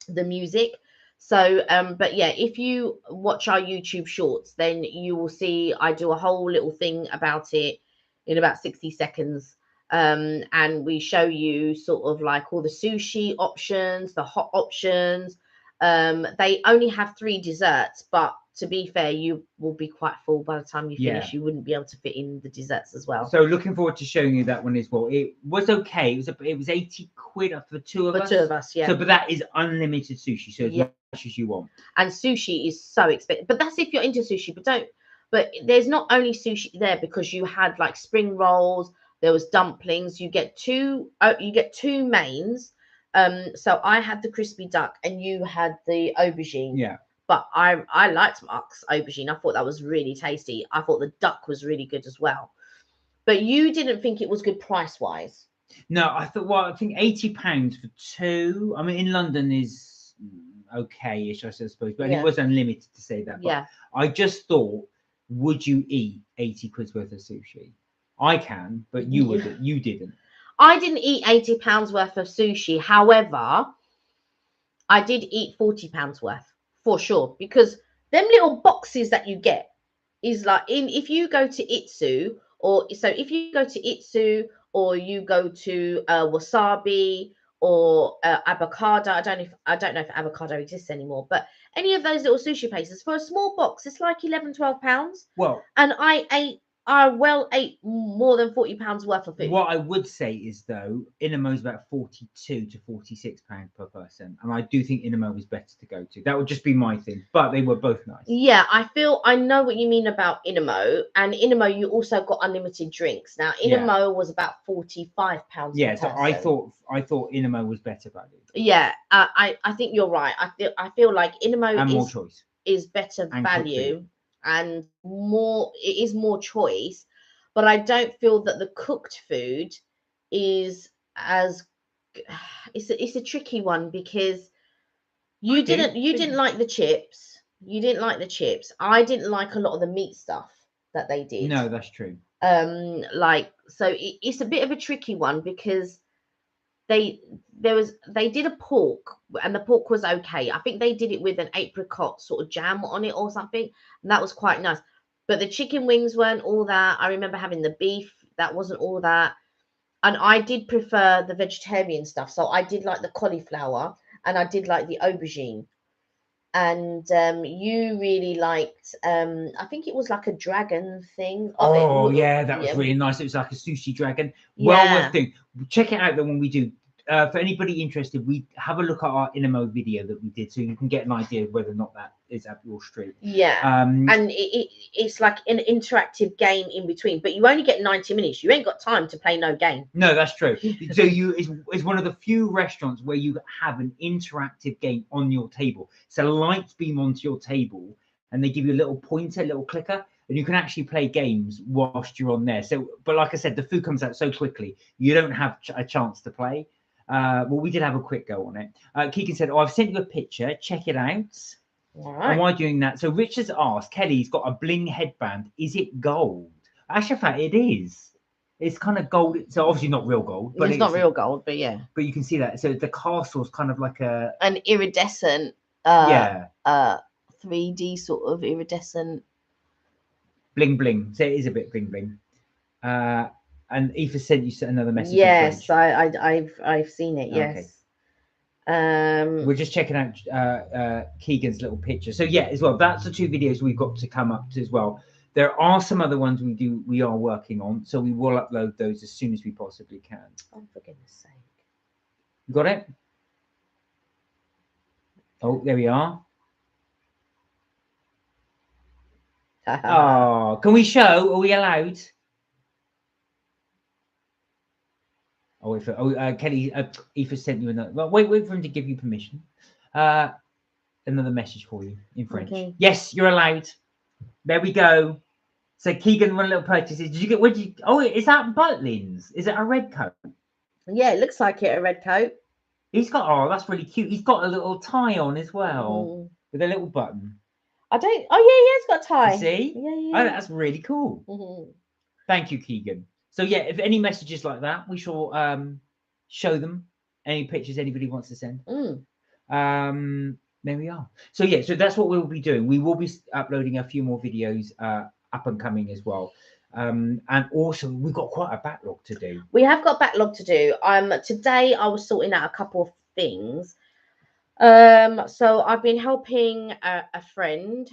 the music. So but yeah, if you watch our YouTube shorts, then you will see I do a whole little thing about it in about 60 seconds. And we show you sort of like all the sushi options, the hot options. They only have 3 desserts, but to be fair, you will be quite full by the time you finish. You wouldn't be able to fit in the desserts as well. So looking forward to showing you that one as well. It was okay. It was 80 quid for the 2 of us. For 2 of us, yeah. So, but that is unlimited sushi, so as much as you want. And sushi is so expensive, but that's if you're into sushi. But there's not only sushi there, because you had like spring rolls. There was dumplings. You get 2 mains. So I had the crispy duck and you had the aubergine. Yeah. But I liked Mark's aubergine. I thought that was really tasty. I thought the duck was really good as well. But you didn't think it was good price-wise. No, I thought, well, I think £80 for 2. I mean, in London is okay-ish, I suppose. But it was unlimited to say that. But yeah. I just thought, would you eat 80 quid's worth of sushi? I can, but you wouldn't. You didn't. I didn't eat £80 worth of sushi. However, I did eat £40 worth. For sure, because them little boxes that you get is like if you go to Itsu, or you go to Wasabi or Avocado. I don't know if Avocado exists anymore, but any of those little sushi places, for a small box, it's like £11-12. Well, and I ate I well ate more than £40 worth of food. What I would say is though, Inamo's about £42 to £46 per person, and I do think Inamo is better to go to. That would just be my thing, but they were both nice. Yeah, I know what you mean about Inamo, and Inamo you also got unlimited drinks. Now Inamo was about £45 Yeah, per so person. I thought Inamo was better value Yeah, I think you're right. I feel like Inamo and more choice. is better And value and it is more choice, but I don't feel that the cooked food is as it's a tricky one because you didn't like the chips. You didn't like the chips. I didn't like a lot of the meat stuff that they did. No, that's true. Like so it's a bit of a tricky one because they did a pork and the pork was okay. I think they did it with an apricot sort of jam on it or something, and that was quite nice. But the chicken wings weren't all that. I remember having the beef, that wasn't all that. And I did prefer the vegetarian stuff. So I did like the cauliflower and I did like the aubergine. And you really liked I think it was like a dragon thing. Oh yeah, that was really nice. It was like a sushi dragon. Well worth doing. Check it out though when we do. For anybody interested, we have a look at our Inamo video that we did, so you can get an idea of whether or not that is up your street. Yeah, and it's like an interactive game in between, but you only get 90 minutes. You ain't got time to play no game. No, that's true. So it's one of the few restaurants where you have an interactive game on your table. It's a light beam onto your table, and they give you a little pointer, a little clicker, and you can actually play games whilst you're on there. So, but like I said, the food comes out so quickly, you don't have a chance to play. Well, we did have a quick go on it. Keegan said, "Oh, I've sent you a picture. Check it out." All right. And why doing that? So Richard's asked, Kelly's got a bling headband. Is it gold? Actually, in fact, it is. It's kind of gold. So obviously not real gold, but it's not real gold, but yeah. But you can see that. So the castle's kind of like an iridescent 3D sort of iridescent bling bling. So it is a bit bling bling. And Aoife sent you another message. Yes, I've seen it. Yes. Okay. We're just checking out Keegan's little picture. So yeah, as well, that's the 2 videos we've got to come up to as well. There are some other ones we are working on, so we will upload those as soon as we possibly can. Oh, for goodness sake. You got it? Oh, there we are. Oh, can we show? Are we allowed? Oh, Kelly, Aoife sent you another. Well, wait for him to give you permission. Another message for you in French. Okay. Yes, you're allowed. There we go. So Keegan run little purchases. Did you get? Where did you? Oh, is that Butlins? Is it a red coat? Yeah, it looks like it. A red coat. He's got. Oh, that's really cute. He's got a little tie on as well with a little button. I don't. Oh yeah, he's got a tie. You see? Yeah. Oh, that's really cool. Thank you, Keegan. So yeah, if any messages like that, we shall show them. Any pictures anybody wants to send. There we are. So yeah, so that's what we'll be doing. We will be uploading a few more videos up and coming as well. And also we've got quite a backlog to do. We have got backlog to do. Today I was sorting out a couple of things. So I've been helping a friend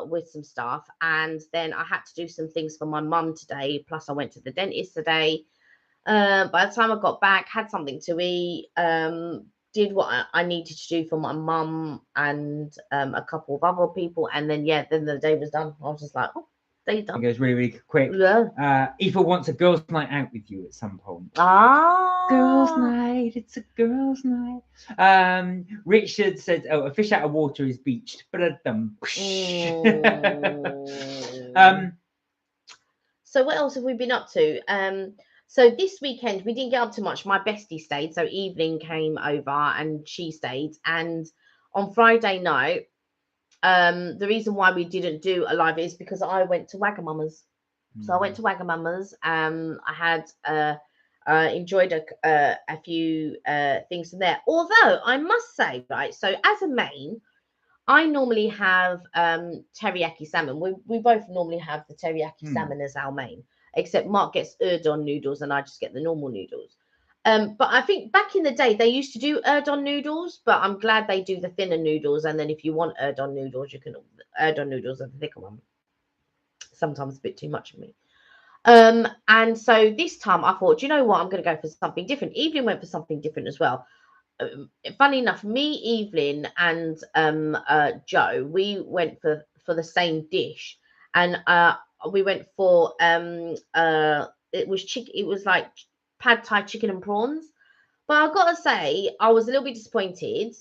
with some stuff, and then I had to do some things for my mum today, plus I went to the dentist today. By the time I got back, had something to eat, did what I needed to do for my mum and a couple of other people, and then then the day was done. I was just like, oh, day's done. It goes really, really quick. Yeah. Aoife wants a girls' night out with you at some point. Girls' night, it's a girls' night. Richard says, "Oh, a fish out of water is beached." So what else have we been up to? So this weekend we didn't get up to much. My bestie stayed, so Evelyn came over and she stayed. And on Friday night, the reason why we didn't do a live is because I went to Wagamama's. So I went to Wagamama's. I had enjoyed a few things from there. Although I must say, right, so as a main, I normally have teriyaki salmon. We both normally have the teriyaki salmon as our main, except Mark gets udon noodles and I just get the normal noodles. But I think back in the day they used to do udon noodles, but I'm glad they do the thinner noodles. And then if you want udon noodles, you can udon noodles are the thicker one. Sometimes a bit too much for me. And so this time I thought, you know what, I'm going to go for something different. Evelyn went for something different as well. Funny enough, me, Evelyn, and Joe, we went for the same dish, and we went for it was chicken. It was like pad thai chicken and prawns. But I gotta say, I was a little bit disappointed,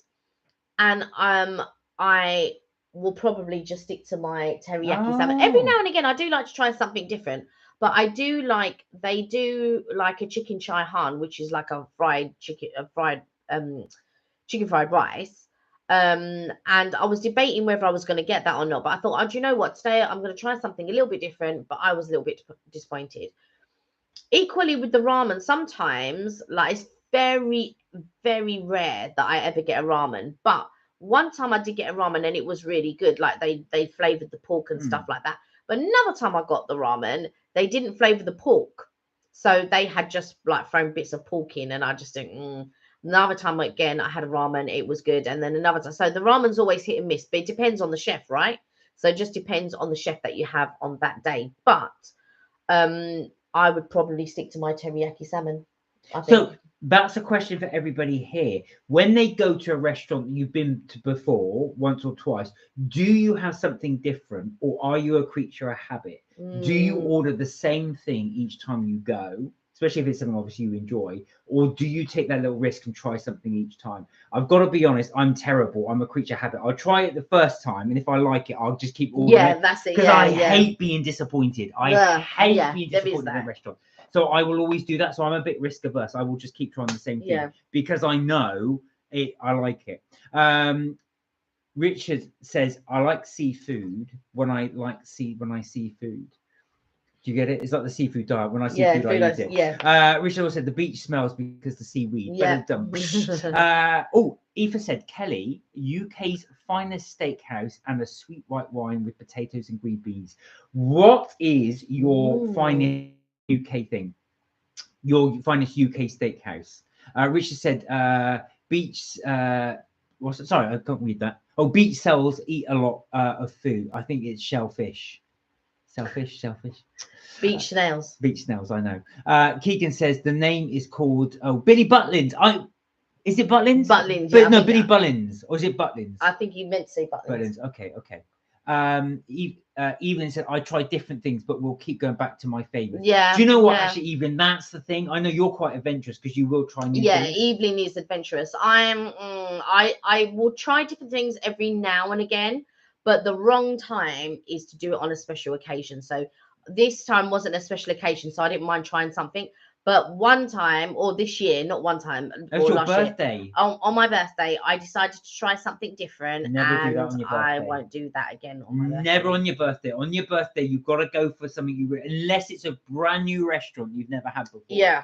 and I will probably just stick to my teriyaki salmon. Every now Oh. and again, I do like to try something different, but I do like they do like a chicken chai han, which is like a fried chicken, a fried chicken fried rice. And I was debating whether I was going to get that or not, but I thought, oh, do you know what? Today I'm going to try something a little bit different, but I was a little bit disappointed. Equally with the ramen, sometimes like it's very, very rare that I ever get a ramen, but one time I did get a ramen and it was really good. Like they flavored the pork and stuff like that. But another time I got the ramen, they didn't flavor the pork, so they had just like thrown bits of pork in, and I just think. Another time again, I had a ramen, it was good, and then another time. So the ramen's always hit and miss, but it depends on the chef, right? So it just depends on the chef that you have on that day. But I would probably stick to my teriyaki salmon. I think. So that's a question for everybody here. When they go to a restaurant that you've been to before, once or twice, do you have something different, or are you a creature of habit? Do you order the same thing each time you go, especially if it's something obviously you enjoy, or do you take that little risk and try something each time? I've got to be honest, I'm terrible. I'm a creature of habit. I'll try it the first time, and if I like it, I'll just keep ordering Yeah, it. that's it. Because Yeah, I yeah. hate being disappointed. I hate being there is disappointed in a that. restaurant. So I will always do that. So I'm a bit risk averse. I will just keep trying the same thing Yeah. because I know it. I like it. Richard says I like seafood when I see food. Do you get it? It's like the seafood diet. When I see food, I eat it. Yeah. Richard also said the beach smells because the seaweed. Yeah. Oh, Aoife said Kelly, UK's finest steakhouse and a sweet white wine with potatoes and green beans. What is your finest UK thing? Your finest UK steakhouse? Richard said beach. What's it? Sorry, I can't read that. Oh, beach cells eat a lot of food. I think it's shellfish. Selfish. Beach snails. Beach snails, I know. Keegan says the name is called Billy Butlins. Is it Butlins? Butlins, But yeah, no, Billy Butlins. Or is it Butlins? I think you meant to say Butlins. Butlins. Okay. Evelyn said I try different things, but we'll keep going back to my favorite. Yeah. Do you know what? Yeah. Actually, Evelyn, that's the thing. I know you're quite adventurous because you will try new Yeah, things. Evelyn is adventurous. I will try different things every now and again, but the wrong time is to do it on a special occasion. So this time wasn't a special occasion, so I didn't mind trying something. But one time, or this year, not one time, That's or your last year, birthday. on my birthday, I decided to try something different, Never do and that on your I birthday. won't do that again on my birthday. Never on your birthday. On your birthday, you've got to go for something unless it's a brand new restaurant you've never had before. Yeah.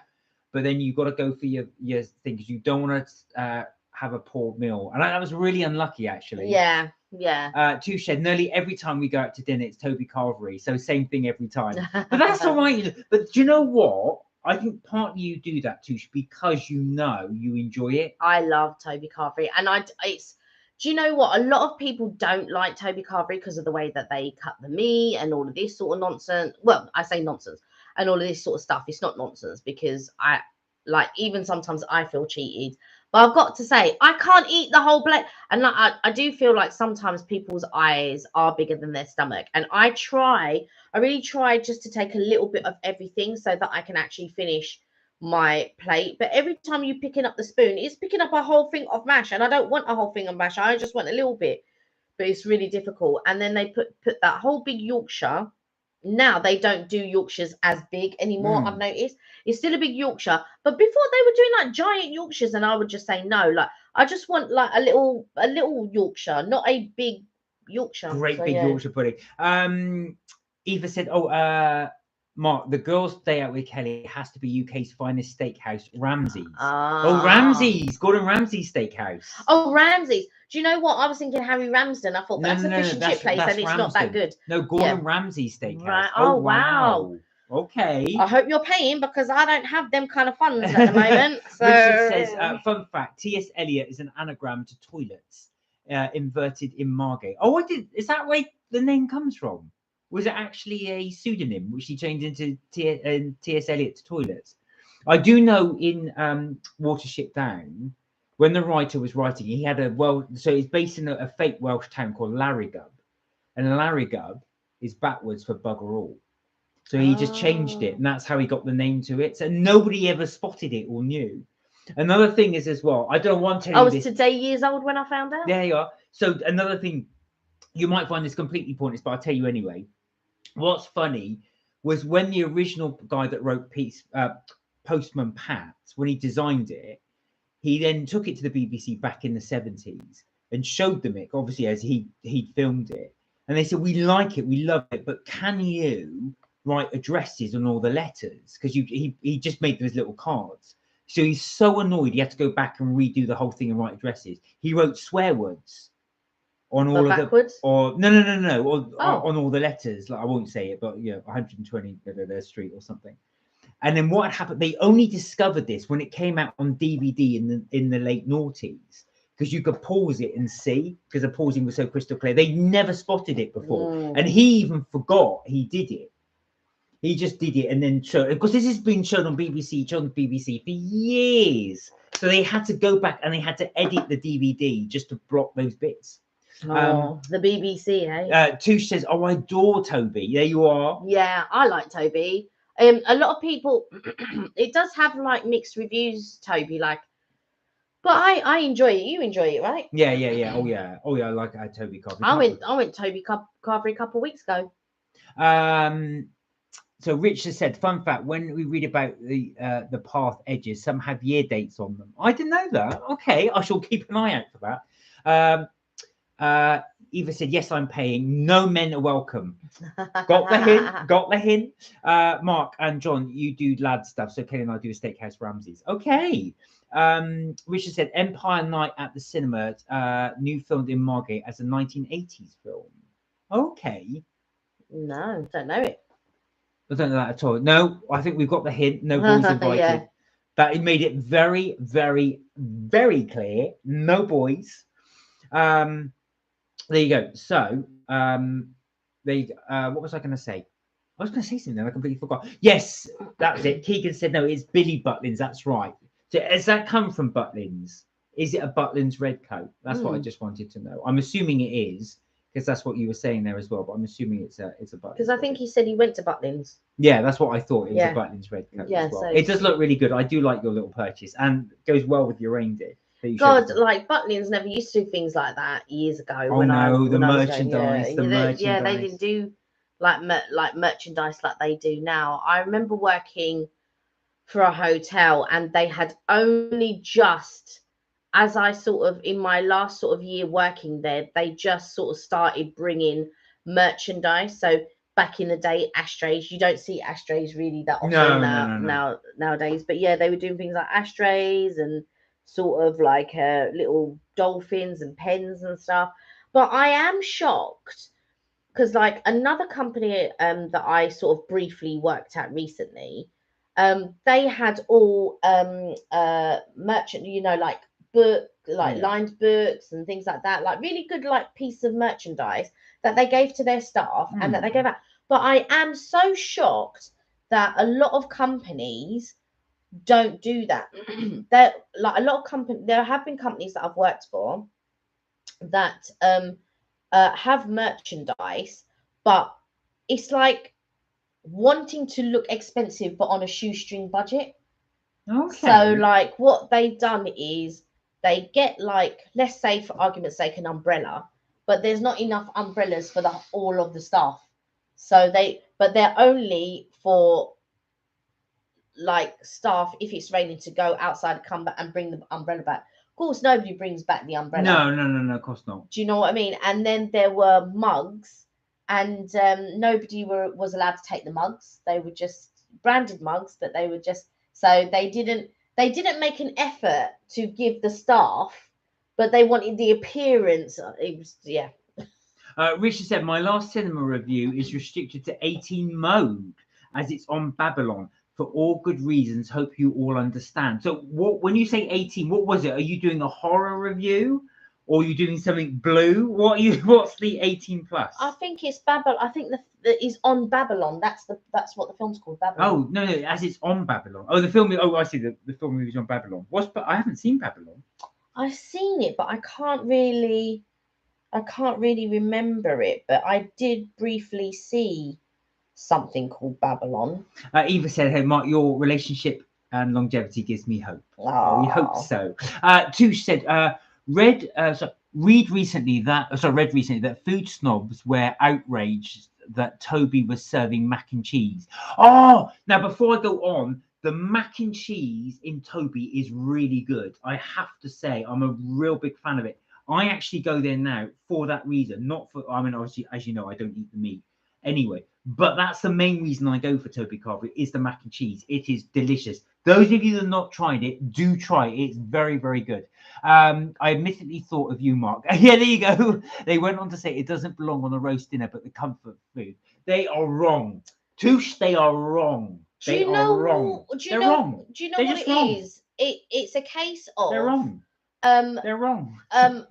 But then you've got to go for your thing because you don't want to have a poor meal. And that was really unlucky, actually. Yeah. Touche. Nearly every time we go out to dinner, it's Toby Carvery. So same thing every time. But that's all right. But do you know what? I think partly you do that, Touche, because you know you enjoy it. I love Toby Carvery, and do you know what? A lot of people don't like Toby Carvery because of the way that they cut the meat and all of this sort of nonsense. Well, I say nonsense and all of this sort of stuff. It's not nonsense because even sometimes I feel cheated. But I've got to say, I can't eat the whole plate. And I do feel like sometimes people's eyes are bigger than their stomach. And I really try just to take a little bit of everything so that I can actually finish my plate. But every time you're picking up the spoon, it's picking up a whole thing of mash. And I don't want a whole thing of mash. I just want a little bit. But it's really difficult. And then they put that whole big Yorkshire. Now they don't do Yorkshires as big anymore. I've noticed it's still a big Yorkshire, but before they were doing like giant Yorkshires, and I would just say no. Like I just want like a little Yorkshire, not a big Yorkshire. Great So, big yeah. Yorkshire pudding. Eva said, Mark, the girls' day out with Kelly has to be UK's finest steakhouse, Ramsay's. Ramsay's, Gordon Ramsay's steakhouse. Oh, Ramsay's. Do you know what? I was thinking Harry Ramsden. I thought that's a fish and chip place, and it's not that good. No, Gordon Ramsay's steakhouse. Right. Oh, wow. Okay. I hope you're paying because I don't have them kind of funds at the moment. So Richard says, fun fact, T.S. Eliot is an anagram to toilets, inverted in Margate. Oh, is that where the name comes from? was it actually a pseudonym which he changed into T.S. Eliot's Toilets? I do know in Watership Down, when the writer was writing, he had so it's based in a fake Welsh town called Larrigub, and Larrigub is backwards for bugger all. So he just changed it, and that's how he got the name to it. So nobody ever spotted it or knew. Another thing is as well, I don't want to tell I you was this. today years old when I found out. There you are. So another thing, you might find this completely pointless, but I'll tell you anyway. What's funny was when the original guy that wrote Postman Pat, when he designed it, he then took it to the BBC back in the 70s and showed them it, obviously, as he filmed it. And they said, we like it, we love it, but can you write addresses on all the letters? Because he just made those little cards. So he's so annoyed he had to go back and redo the whole thing and write addresses. He wrote swear words on all of backwards? on all the letters. Like, I won't say it, but 120 their street or something. And then what happened? They only discovered this when it came out on DVD in the late noughties, because you could pause it and see, because the pausing was so crystal clear. They never spotted it before, and he even forgot he did it. He just did it and then showed, because this has been shown on BBC for years. So they had to go back and they had to edit the DVD just to block those bits. The BBC, eh? Touche says, "Oh, I adore Toby." There you are. Yeah, I like Toby. A lot of people, it does have like mixed reviews, Toby. Like, but I enjoy it. You enjoy it, right? Yeah. Oh yeah. I like Toby Carvery. I went Toby Carvery a couple of weeks ago. So Richard said, fun fact, when we read about the path edges, some have year dates on them. I didn't know that. Okay, I shall keep an eye out for that. Eva said, yes, I'm paying. No men are welcome. Got the hint. Mark and John, you do lad stuff, so Kelly and I do a Steakhouse Ramses. Okay. Richard said, Empire Night at the Cinema, new filmed in Margate as a 1980s film. Okay. No, don't know it. I don't know that at all. No, I think we've got the hint. No boys invited. Yeah. That it made it very, very, very clear. No boys. There you go. So, what was I going to say? I was going to say something, I completely forgot. Yes, that was it. Keegan said, no, it's Billy Butlins. That's right. So, has that come from Butlins? Is it a Butlins red coat? That's what I just wanted to know. I'm assuming it is, because that's what you were saying there as well. But I'm assuming it's a Butlins. Because I think he said he went to Butlins. Yeah, that's what I thought. It was a Butlins red coat as well. So it does look really good. I do like your little purchase, and goes well with your reindeer. God, like Butlins never used to do things like that years ago. The merchandise. Yeah, they didn't do like merchandise like they do now. I remember working for a hotel, and they had only just, as I sort of in my last sort of year working there, they just sort of started bringing merchandise. So back in the day, ashtrays, you don't see ashtrays really that often nowadays. But yeah, they were doing things like ashtrays and sort of like little dolphins and pens and stuff. But I am shocked because like another company that I sort of briefly worked at recently, they had all merchant, like book, like lined books and things like that, like really good like piece of merchandise that they gave to their staff and that they gave out. But I am so shocked that a lot of companies don't do that. There, like a lot of companies, there have been companies that I've worked for that have merchandise, but it's like wanting to look expensive but on a shoestring budget. Okay. So like what they've done is they get like, let's say for argument's sake, an umbrella, but there's not enough umbrellas for all of the staff. So they're only for like staff if it's raining to go outside, come back and bring the umbrella back. Of course, nobody brings back the umbrella. No, of course not. Do you know what I mean? And then there were mugs, and nobody was allowed to take the mugs. They were just branded mugs, but they were just, so they didn't make an effort to give the staff, but they wanted the appearance. It was, yeah. Richard said, my last cinema review is restricted to 18 mode as it's on Babylon for all good reasons. Hope you all understand. So when you say 18, what was it? Are you doing a horror review or you're doing something blue. What's the 18 plus? I think it's Babylon. I think the is on Babylon. That's what the film's called, Babylon. Oh no, as it's on Babylon. Oh, the film. Oh, I see. The film movie's on Babylon. But I haven't seen Babylon. I've seen it, but I can't really remember it. But I did briefly see something called Babylon. Eva said, "Hey, Mark, your relationship and longevity gives me hope." Oh, we hope so. Touche said, read recently that food snobs were outraged that Toby was serving mac and cheese. Oh, now before I go on, the mac and cheese in Toby is really good. I have to say, I'm a real big fan of it. I actually go there now for that reason, not for, I mean, obviously, as you know, I don't eat the meat anyway, but that's the main reason I go for Toby Carvery is the mac and cheese. It is delicious. Those of you that have not tried it, do try it. It's very, very good. I admittedly thought of you, Mark. Yeah, there you go. They went on to say it doesn't belong on a roast dinner, but the comfort food. They are wrong. Touche, they are wrong. They're wrong. Do you know what it is? It's a case of they're wrong. They're wrong. I'm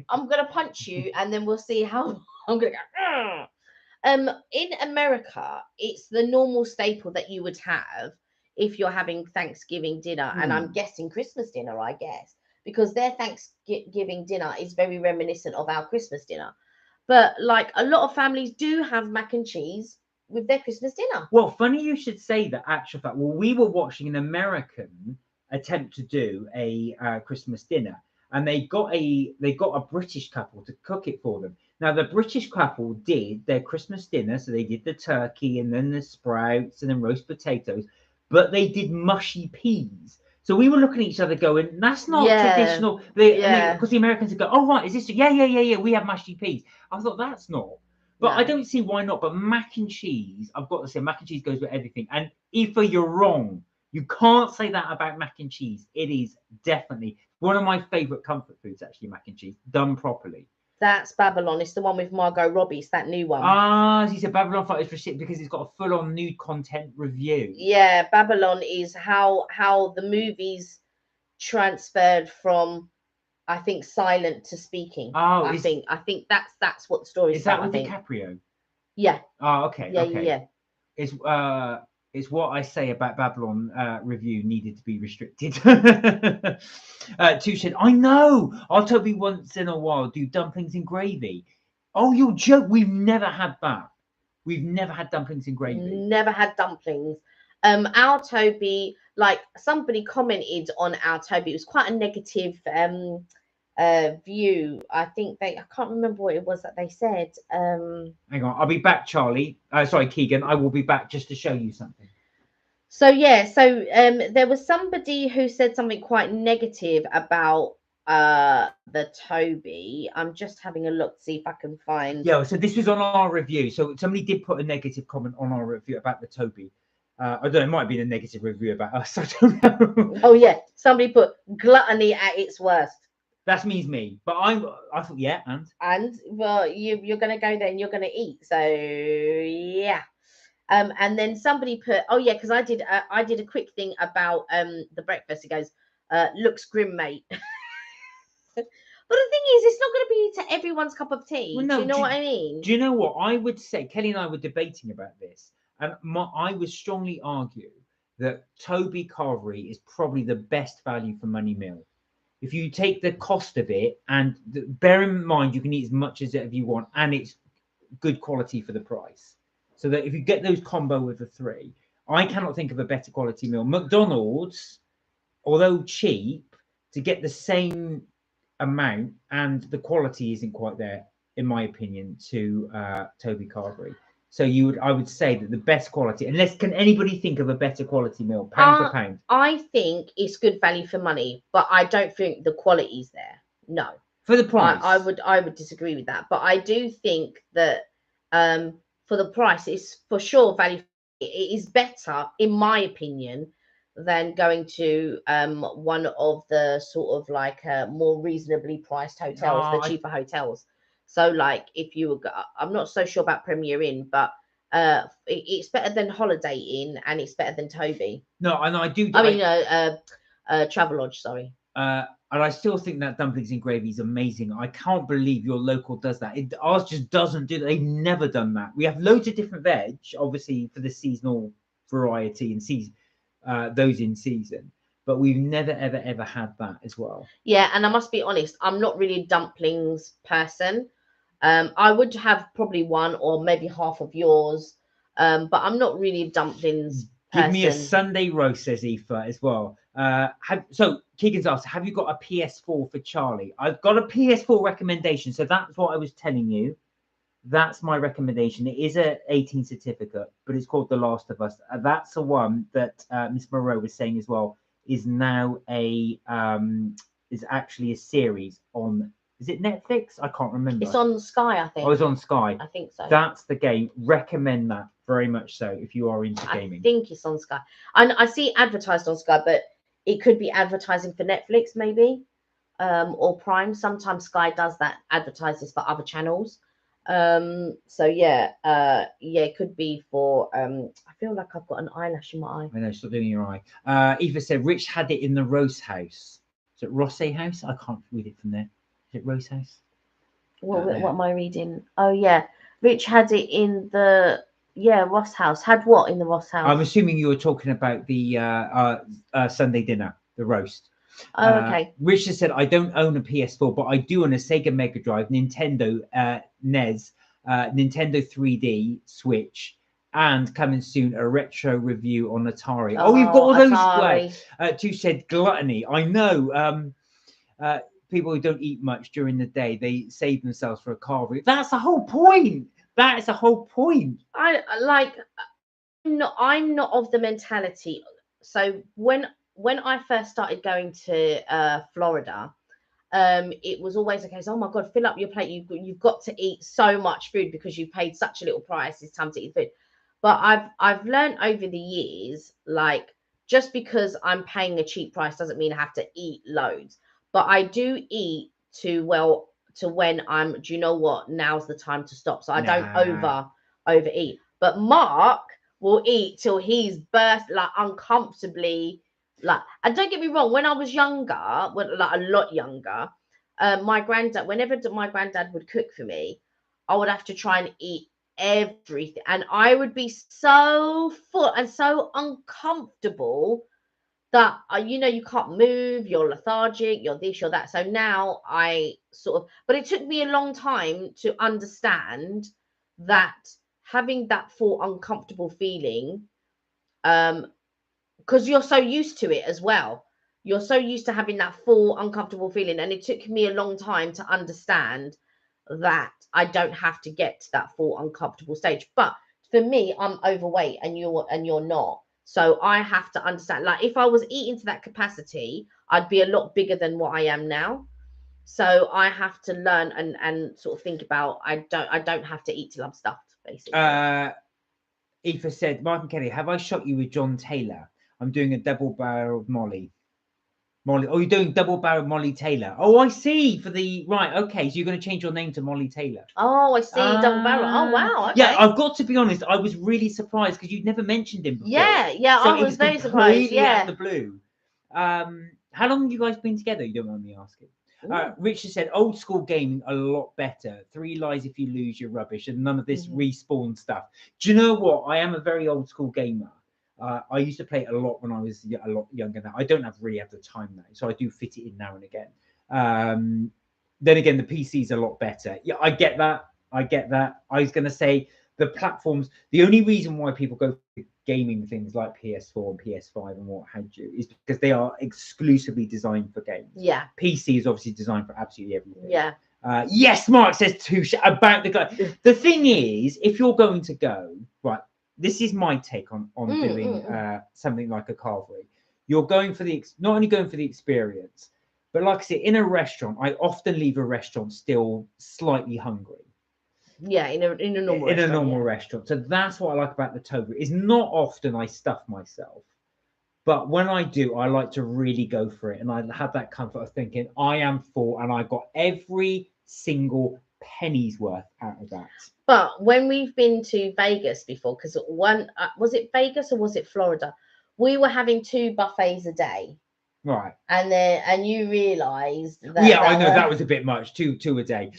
gonna punch you, and then we'll see how I'm gonna go. In America, it's the normal staple that you would have if you're having Thanksgiving dinner, and I'm guessing Christmas dinner, I guess, because their Thanksgiving dinner is very reminiscent of our Christmas dinner. But like a lot of families do have mac and cheese with their Christmas dinner. Well, funny you should say that. Actual fact. Well, we were watching an American attempt to do a Christmas dinner, and they got a British couple to cook it for them. Now, the British couple did their Christmas dinner, so they did the turkey and then the sprouts and then roast potatoes, but they did mushy peas. So we were looking at each other going, that's not traditional. Because the Americans would go, oh, right, is this? Yeah, we have mushy peas. I thought, that's not. But I don't see why not. But mac and cheese, I've got to say, mac and cheese goes with everything. And Aoife, you're wrong. You can't say that about mac and cheese. It is definitely one of my favourite comfort foods, actually, mac and cheese, done properly. That's Babylon. It's the one with Margot Robbie. It's that new one. He said Babylon Fight is for shit because it's got a full-on nude content review. Yeah, Babylon is how the movies transferred from, I think, silent to speaking. I think that's what the story is. Is that with DiCaprio? Yeah. Oh, okay. Yeah. It's what I say about Babylon review needed to be restricted. Touche said, I know. I'll Toby once in a while do dumplings in gravy. Oh, you'll joke. We've never had that. We've never had dumplings in gravy. Never had dumplings. Our Toby, like somebody commented on our Toby, it was quite a negative view. I think I can't remember what it was that they said. Hang on, I'll be back, Charlie. Sorry, Keegan. I will be back just to show you something. So there was somebody who said something quite negative about the Toby. I'm just having a look to see if I can find. Yeah, so this was on our review. So somebody did put a negative comment on our review about the Toby. I don't know, it might be a negative review about us. I don't know. Oh yeah, somebody put gluttony at its worst. That means me, but I thought, yeah, and well, you're gonna go there and you're gonna eat, so yeah. And then somebody put, oh yeah, because I did a quick thing about the breakfast. It goes, looks grim, mate. But the thing is, it's not going to be to everyone's cup of tea. Well, no, do you know what I mean? Do you know what I would say? Kelly and I were debating about this, and I would strongly argue that Toby Carvery is probably the best value for money meal. If you take the cost of it, and bear in mind you can eat as much as you want, and it's good quality for the price. So that if you get those combo with the three, I cannot think of a better quality meal. McDonald's, although cheap, to get the same amount and the quality isn't quite there, in my opinion, to Toby Carvery. So I would say that the best quality, unless can anybody think of a better quality meal, pound for pound? I think it's good value for money, but I don't think the quality's there. No. For the price. I would disagree with that. But I do think that for the price, it's for sure value. It is better, in my opinion, than going to one of the sort of like more reasonably priced hotels, the cheaper hotels. So like if you were, I'm not so sure about Premier Inn, but it's better than Holiday Inn and it's better than Toby. No, and I do. I mean, Travelodge, sorry. And I still think that dumplings and gravy is amazing. I can't believe your local does that. Ours just doesn't do that. They've never done that. We have loads of different veg, obviously for the seasonal variety and season, those in season. But we've never, ever, ever had that as well. Yeah, and I must be honest, I'm not really a dumplings person. I would have probably one or maybe half of yours, but I'm not really a dumplings Give me a person. Sunday roast, says Aoife as well. So Keegan's asked, have you got a PS4 for Charlie? I've got a PS4 recommendation. So that's what I was telling you. That's my recommendation. It is a 18 certificate, but it's called The Last of Us. That's the one that Miss Moreau was saying as well. Is now is actually a series on. Is it Netflix? I can't remember. It's on Sky, I think. Oh, it's on Sky. I think so. That's the game. Recommend that very much so if you are into gaming. I think it's on Sky. And I see advertised on Sky, but it could be advertising for Netflix maybe, or Prime. Sometimes Sky does that, advertises for other channels. So yeah, it could be for I feel like I've got an eyelash in my eye. I know, stop doing your eye. Eva said Rich had it in the Rose House. Is it Rosse House? I can't read it from there. Is it Rose House? What am I reading? Oh yeah, Rich had it in the Ross House. Had what in the Ross House? I'm assuming you were talking about the Sunday dinner, the roast. Oh, okay. Richard said, I don't own a PS4, but I do own a Sega Mega Drive, Nintendo NES, Nintendo 3D, Switch, and coming soon, a retro review on Atari. Oh, we've got all those. Atari. Two said gluttony. I know. People who don't eat much during the day, they save themselves for a carvery. That's the whole point. That is the whole point. I'm not of the mentality. So when I first started going to Florida, it was always a case, oh my God, fill up your plate. You've got to eat so much food because you've paid such a little price. It's time to eat food. But I've learned over the years, like, just because I'm paying a cheap price doesn't mean I have to eat loads. But I do eat to when I'm, do you know what? Now's the time to stop. So I don't overeat. But Mark will eat till he's burst, like, uncomfortably. Like, and don't get me wrong, when I was younger, like a lot younger, my granddad, whenever my granddad would cook for me, I would have to try and eat everything, and I would be so full and so uncomfortable that you can't move, you're lethargic, you're this, you're that. So now I but it took me a long time to understand that having that full uncomfortable feeling, because you're so used to it as well. You're so used to having that full uncomfortable feeling, and it took me a long time to understand that I don't have to get to that full uncomfortable stage. But for me, I'm overweight and you're not. So I have to understand, like, if I was eating to that capacity, I'd be a lot bigger than what I am now. So I have to learn and sort of think about, I don't have to eat till I'm stuffed, basically. Aoife said, Martin Kelly, have I shot you with John Taylor? I'm doing a double-barreled Molly. Oh, you're doing double-barreled Molly Taylor. Oh, I see. Right, okay. So you're going to change your name to Molly Taylor. Oh, I see. Double barrel. Oh, wow. Okay. Yeah, I've got to be honest. I was really surprised because you'd never mentioned him before. Yeah. So I was very surprised. Yeah. Out of the blue. How long have you guys been together? You don't mind me asking. Richard said, old school gaming a lot better. 3 lies if you lose your rubbish and none of this respawn stuff. Do you know what? I am a very old school gamer. I used to play it a lot when I was a lot younger now. I don't really have the time now, so I do fit it in now and again. Then again, the PC is a lot better. Yeah, I get that. I was going to say the platforms, the only reason why people go for gaming things like PS4 and PS5 and what have you is because they are exclusively designed for games. Yeah. PC is obviously designed for absolutely everything. Yeah. Yes, Mark says about the guy. The thing is, if you're going to go, right, this is my take on doing something like a carvery. You're going for not only going for the experience, but like I said, in a restaurant, I often leave a restaurant still slightly hungry. Yeah, in a normal restaurant. So that's what I like about the Tobu. Is not often I stuff myself, but when I do, I like to really go for it, and I have that comfort of thinking I am full and I got every single penny's worth out of that. But when we've been to Vegas before, because was it Vegas or was it Florida? We were having 2 buffets a day. Right. and you realised that. Yeah, I know that was a bit much. Two a day.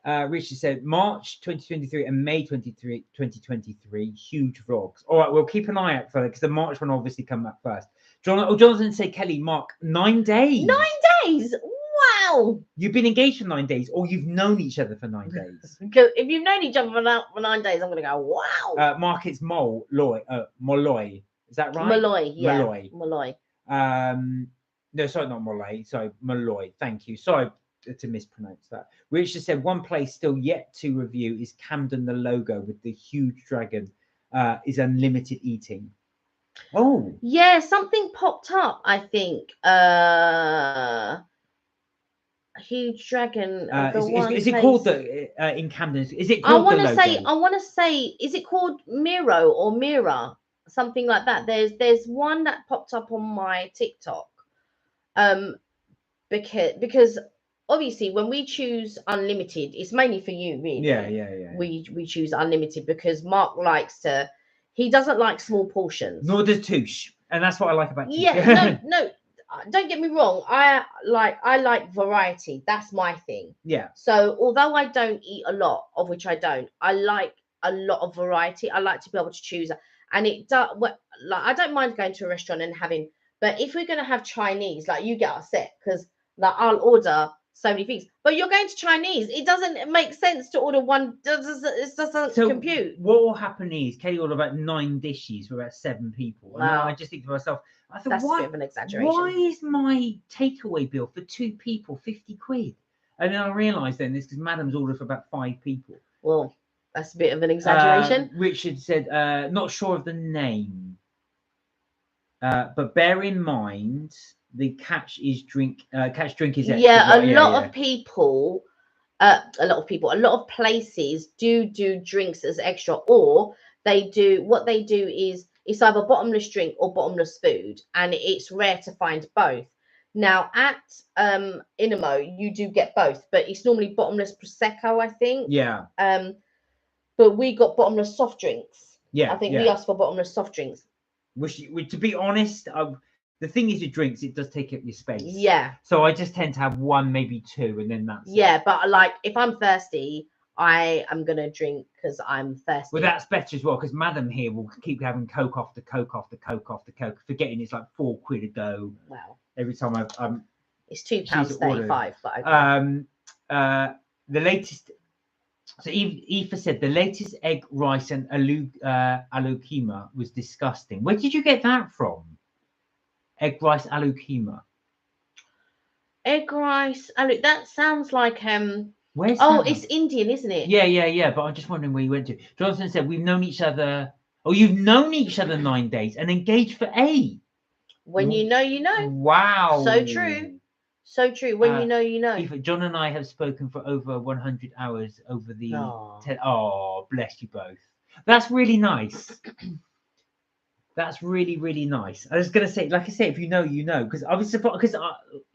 Richard said March 2023 and May 2023, huge vlogs. All right, we'll keep an eye out for it because the March one obviously come back first. Jonathan said, Kelly, Mark, 9 days. 9 days. Wow. You've been engaged for 9 days, or you've known each other for 9 days. Because if you've known each other for 9 days, I'm going to go, wow. Mark, it's Molloy. Is that right? Malloy, yeah. Malloy. Malloy. No, sorry, not Molloy. Sorry, Malloy. Thank you. Sorry to mispronounce that. Richard said one place still yet to review is Camden. The logo with the huge dragon is unlimited eating. Oh, yeah, something popped up. I think a huge dragon. Is it called the in Camden? Is it called the logo? I want to say, is it called Miro or Mira? Something like that. There's one that popped up on my TikTok. Because obviously when we choose unlimited, it's mainly for you, really. Yeah. We choose unlimited because Mark he doesn't like small portions. Nor does Touche, and that's what I like about Touche. Yeah, no, don't get me wrong. I like variety. That's my thing. Yeah. So although I don't eat a lot, of which I don't, I like a lot of variety. I like to be able to choose, and it does. Like, I don't mind going to a restaurant and having. But if we're gonna have Chinese, like, you get upset because like I'll order so many things. But you're going to Chinese. It doesn't make sense to order one. It doesn't compute. What will happen is Kelly ordered about 9 dishes for about 7 people. Wow. And I just think to myself, I thought, That's a bit of an exaggeration. Why is my takeaway bill for 2 people 50 quid? And then I realised then this because Madam's ordered for about 5 people. Well, that's a bit of an exaggeration. Richard said, not sure of the name. But bear in mind the catch drink is extra. Yeah, a lot of people, a lot of places do drinks as extra, or what they do is it's either bottomless drink or bottomless food, and it's rare to find both. Now at Inamo you do get both, but it's normally bottomless prosecco, I think. Yeah. But we got bottomless soft drinks. Yeah. I think we asked for bottomless soft drinks. Which to be honest, the thing is with drinks, it does take up your space. Yeah. So I just tend to have 1, maybe 2, and then that's it. But like if I'm thirsty, I am gonna drink because I'm thirsty. Well, that's better as well because Madam here will keep having Coke after Coke after Coke after Coke, forgetting it's like 4 quid a go. Wow. Every time it's £2.35. But the latest. So Aoife said the latest egg rice and aloo keema was disgusting. Where did you get that from? Egg rice aloo keema. Egg rice aloo. That sounds like Where's it's Indian, isn't it? Yeah. But I'm just wondering where you went to. Jonathan said we've known each other. Oh, you've known each other 9 days and engaged for 8. When you know, you know. Wow. So true. So true. When you know, you know. John and I have spoken for over 100 hours over the. Bless you both. That's really nice. That's really, really nice. I was gonna say, like I say, if you know, you know, because I was surprised because,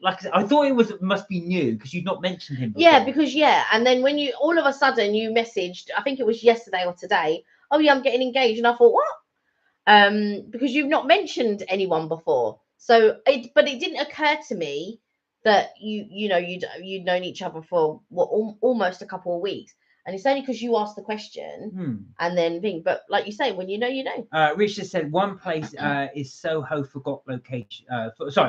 like I said, I thought it must be new because you'd not mentioned him before. Yeah, because and then when you all of a sudden you messaged, I think it was yesterday or today. Oh yeah, I'm getting engaged, and I thought what? Because you've not mentioned anyone before, so it didn't occur to me that you'd known each other for almost a couple of weeks, and it's only because you asked the question and then think. But like you say, when you know, you know. Richard said one place is Soho, forgot location.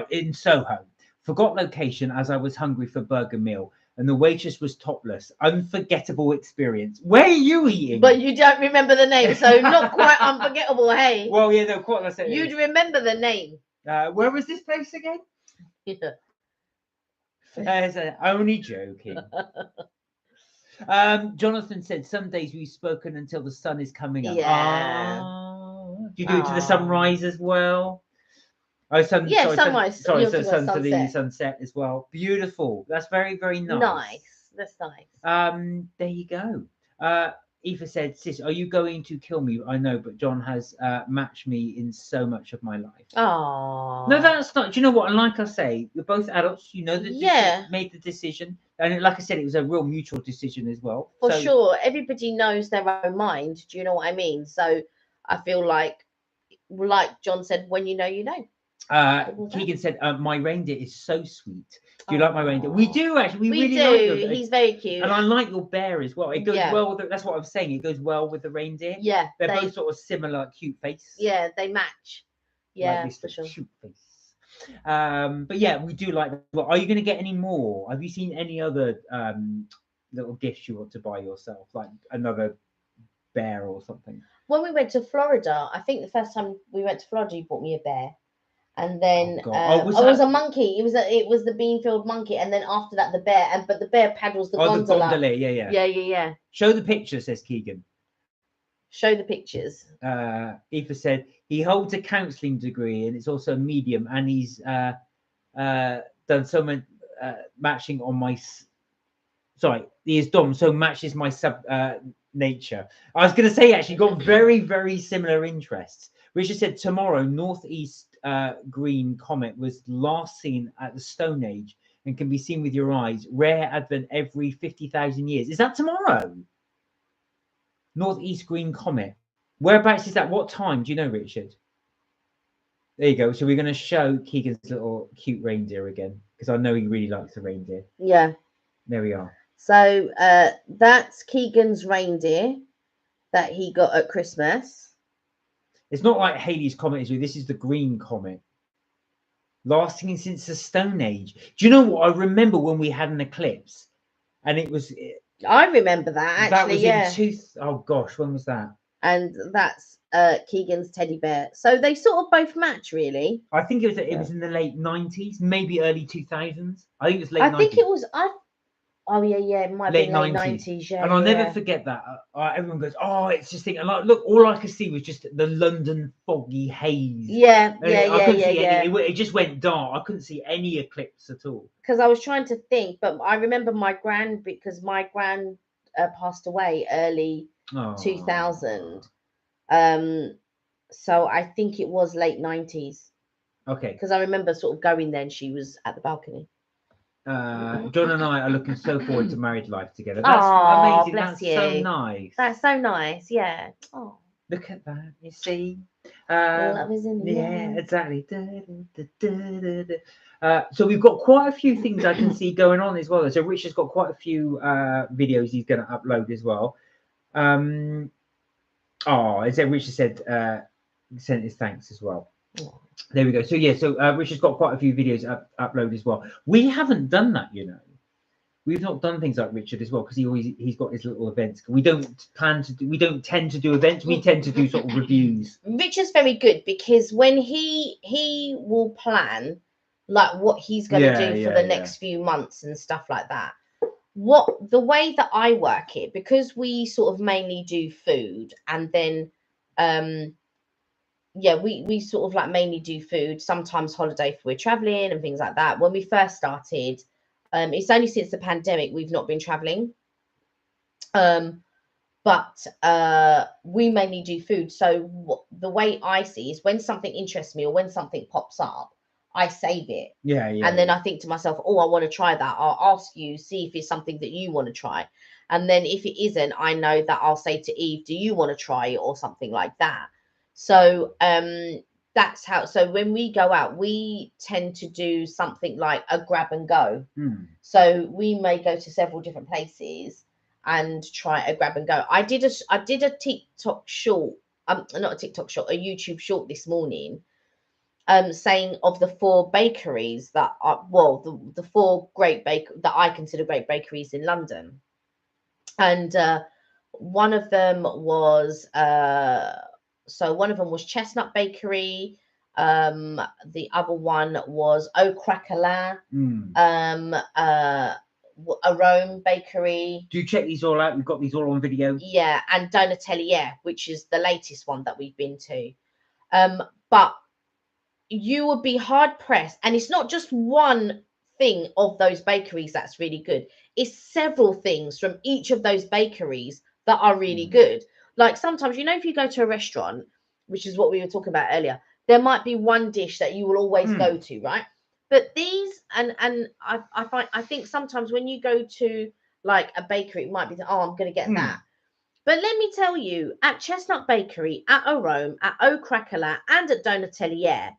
In Soho, forgot location as I was hungry for burger meal, and the waitress was topless. Unforgettable experience. Where are you eating? But you don't remember the name, so not quite unforgettable. Hey. Well, yeah, no, quite. You'd remember the name. Where was this place again? Yeah. Only joking. Jonathan said some days we've spoken until the sun is coming up. Yeah. Do you do it to the sunrise as well? Sunrise. Sun to the sunset as well. Beautiful. That's very, very nice. That's nice. There you go. Aoife said, sis, are you going to kill me? I know, but John has matched me in so much of my life. Oh. No, that's not. Do you know what? And like I say, you're both adults. You know that made the decision. And like I said, it was a real mutual decision as well. For sure. Everybody knows their own mind. Do you know what I mean? So I feel like John said, when you know, you know. was that? Keegan said, "My reindeer is so sweet. Do you like my reindeer?" We Aw. do actually. We We really do. like your. He's very cute. And I like your bear as well. It goes Yeah. well with that's what I was saying. It goes well with the reindeer. Yeah, They're they both sort of similar, cute face. yeah, they match. Yeah, like this for sure. cute face. But yeah, we do like that. Well, are you going to get any more? Have you seen any other little gifts you want to buy yourself, like another bear or something? When we went to Florida, I think the first time we went to Florida, you bought me a bear, and then God. Oh, was it was that- a monkey. It was the Beanfield monkey, and then after that the bear. But the bear paddles the Oh, the gondola. gondola. Yeah. Yeah. Show the picture, says Keegan. Show the pictures. Aoife said he holds a counselling degree and it's also a medium, and he's done so much matching on my. Sorry, he is dumb, so matches my nature. I was going to say actually got very, very similar interests. Richard said tomorrow, northeast green comet was last seen at the Stone Age and can be seen with your eyes. Rare advent every 50,000 years. Is that tomorrow? Northeast green comet. Whereabouts is that? What time? Do you know, Richard? There you go. So we're going to show Keegan's little cute reindeer again because I know he really likes the reindeer. Yeah. There we are. So that's Keegan's reindeer that he got at Christmas. It's not like Halley's Comet is. This is the green comet. Lasting since the Stone Age. Do you know what? I remember when we had an eclipse, and it was. I remember that actually. That was in oh gosh, when was that? And that's Keegan's teddy bear. So they sort of both match, really. I think it was in the late 90s, maybe early 2000s. I think it was late 90s. I think it was. Oh yeah, it might be late 90s. Yeah, and I'll never forget that. Everyone goes, "Oh, it's just thinking." Like, look, all I could see was just the London foggy haze. Yeah. It just went dark. I couldn't see any eclipse at all. Because I was trying to think, but I remember because my gran passed away early 2000. So I think it was late 90s. Okay. Because I remember sort of going then. She was at the balcony. John and I are looking so forward to married life together. That's amazing. Bless That's you. so nice. That's so nice. Yeah. Oh. Look at that. You see. Love is in the air. Exactly. So we've got quite a few things I can see going on as well. So Richard's got quite a few videos he's going to upload as well. Richard said sent his thanks as well. Oh. There we go. So yeah, Richard's got quite a few videos upload as well. We haven't done that, you know. We've not done things like Richard as well because he's got his little events. We don't tend to do events. We tend to do sort of reviews. Richard's very good because when he will plan like what he's going to do for the next few months and stuff like that. The way that I work it, because we sort of mainly do food, and then we sort of like mainly do food, sometimes holiday if we're traveling and things like that. When we first started, it's only since the pandemic we've not been traveling, but we mainly do food. So the way I see is when something interests me or when something pops up, I save it. And then I think to myself, oh, I want to try that. I'll ask you, see if it's something that you want to try. And then if it isn't, I know that I'll say to Eve, do you want to try it or something like that? So that's how. So when we go out, we tend to do something like a grab and go. So we may go to several different places and try a grab and go. I did a TikTok short, not a TikTok short, a YouTube short this morning, saying of the 4 bakeries that are the 4 great that I consider great bakeries in London, and one of them was one of them was Chestnut Bakery. The other one was Au Craquelin. A Rome Bakery. Do you check these all out? We've got these all on video. Yeah, and Donatelier, which is the latest one that we've been to. But you would be hard pressed, and it's not just one thing of those bakeries that's really good. It's several things from each of those bakeries that are really good. Like sometimes, you know, if you go to a restaurant, which is what we were talking about earlier, there might be one dish that you will always go to, right? But these, and I think sometimes when you go to like a bakery, it might be, I'm going to get that. But let me tell you, at Chestnut Bakery, at Rome, at Au Craquelin, and at Donatelier,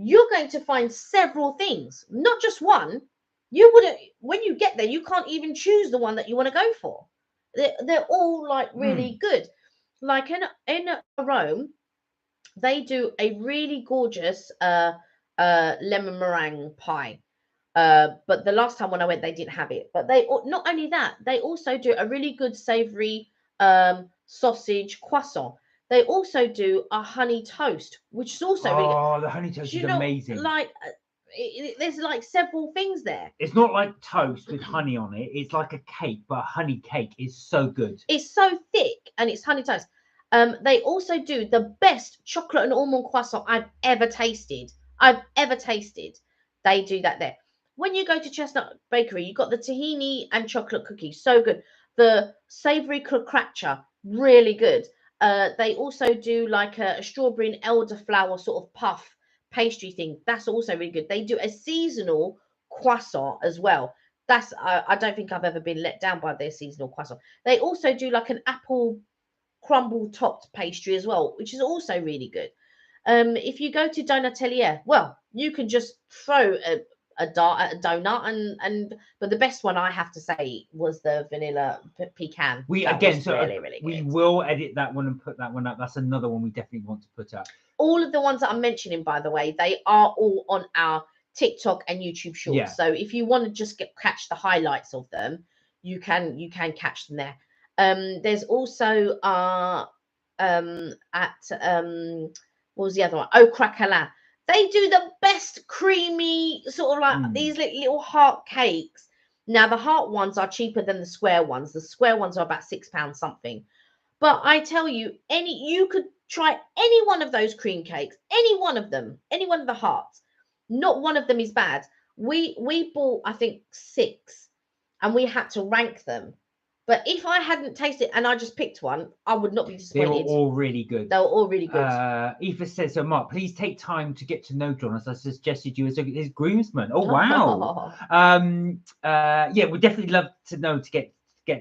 you're going to find several things, not just one. You wouldn't, when you get there, you can't even choose the one that you want to go for. They're all like really good. Like in Rome, they do a really gorgeous lemon meringue pie. But the last time when I went, they didn't have it. But they not only that, they also do a really good savory sausage croissant. They also do a honey toast, which is also really good. Oh, the honey toast is amazing. Like there's like several things there. It's not like toast with honey on it. It's like a cake, but a honey cake is so good. It's so thick and it's honey toast. They also do the best chocolate and almond croissant I've ever tasted. They do that there. When you go to Chestnut Bakery, you got the tahini and chocolate cookies, so good. The savory cucaracha, really good. They also do like a strawberry and elderflower sort of puff pastry thing. That's also really good. They do a seasonal croissant as well. That's I don't think I've ever been let down by their seasonal croissant. They also do like an apple crumble topped pastry as well, which is also really good. If you go to Donatelier, well, you can just throw a dart at a donut but the best one I have to say was the vanilla pecan. We will edit that one and put that one up. That's another one we definitely want to put up. All of the ones that I'm mentioning, by the way, they are all on our TikTok and YouTube shorts. Yeah. So if you want to just catch the highlights of them, you can catch them there. There's also at what was the other one? Oh, Craquelin. They do the best creamy sort of like these little heart cakes. Now the heart ones are cheaper than the square ones. The square ones are about £6 something. But I tell you, you could try any one of those cream cakes, any one of them, any one of the hearts. Not one of them is bad. We bought, I think, 6, and we had to rank them. But if I hadn't tasted and I just picked one, I would not be disappointed. They were all really good. They were all really good. Eva says, so Mark, please take time to get to know John, as I suggested you as his groomsman. Oh, wow. Yeah, we'd definitely love to know to get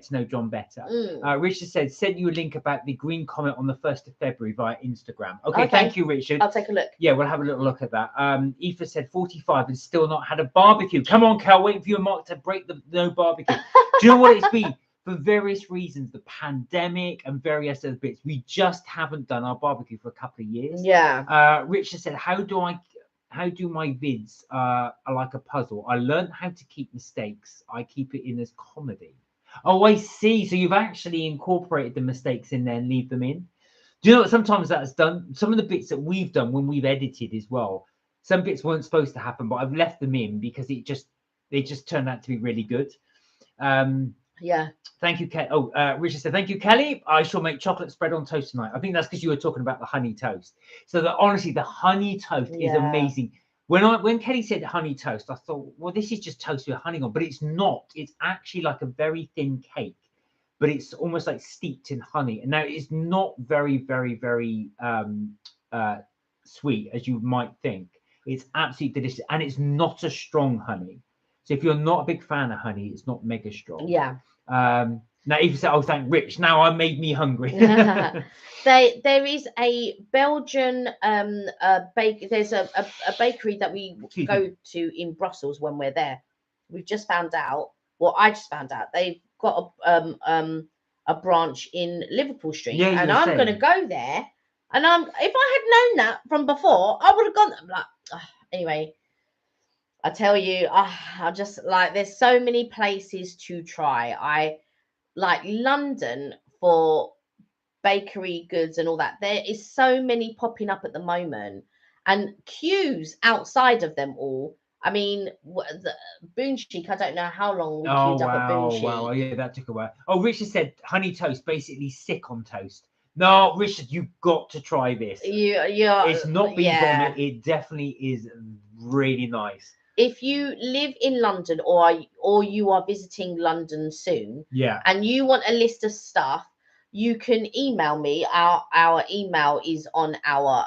to know John better. Richard said, sent you a link about the green comet on the 1st of February via Instagram. Okay, thank you, Richard. I'll take a look. Yeah, we'll have a little look at that. Eva said 45 and still not had a barbecue. Come on, Cal, waiting for you and Mark to break the no barbecue. Do you know what it's been? For various reasons, the pandemic and various other bits, we just haven't done our barbecue for a couple of years. Yeah. Richard said, how do my vids are like a puzzle? I learned how to keep mistakes. I keep it in as comedy. Oh, I see. So you've actually incorporated the mistakes in there and leave them in. Do you know what? Sometimes that's done. Some of the bits that we've done when we've edited as well, some bits weren't supposed to happen, but I've left them in because they just turned out to be really good. Yeah. Thank you, Kelly. Oh, Richard said, thank you, Kelly. I shall make chocolate spread on toast tonight. I think that's because you were talking about the honey toast. So honestly, the honey toast is amazing. When Kelly said honey toast, I thought, well, this is just toast with honey on, but it's not. It's actually like a very thin cake, but it's almost like steeped in honey. And now it's not very, very, very sweet as you might think. It's absolutely delicious, and it's not a strong honey. So if you're not a big fan of honey, it's not mega strong. Yeah. Now, if you say, "Oh, thank Rich," now I made me hungry. There is a Belgian There's a bakery that we go to in Brussels when we're there. We've just found out. Well, I just found out they've got a branch in Liverpool Street, and I'm going to go there. And if I had known that from before, I would have gone. I'm like, anyway. I tell you, I just like, there's so many places to try. I like London for bakery goods and all that. There is so many popping up at the moment, and queues outside of them all. I mean, the Boon Chic, I don't know how long we queued up at Boon Chic. Wow, yeah, that took a while. Oh, Richard said honey toast, basically sick on toast. No, Richard, you've got to try this. It's not being vomit. It definitely is really nice. If you live in London or you are visiting London soon, and you want a list of stuff, you can email me. Our email is on our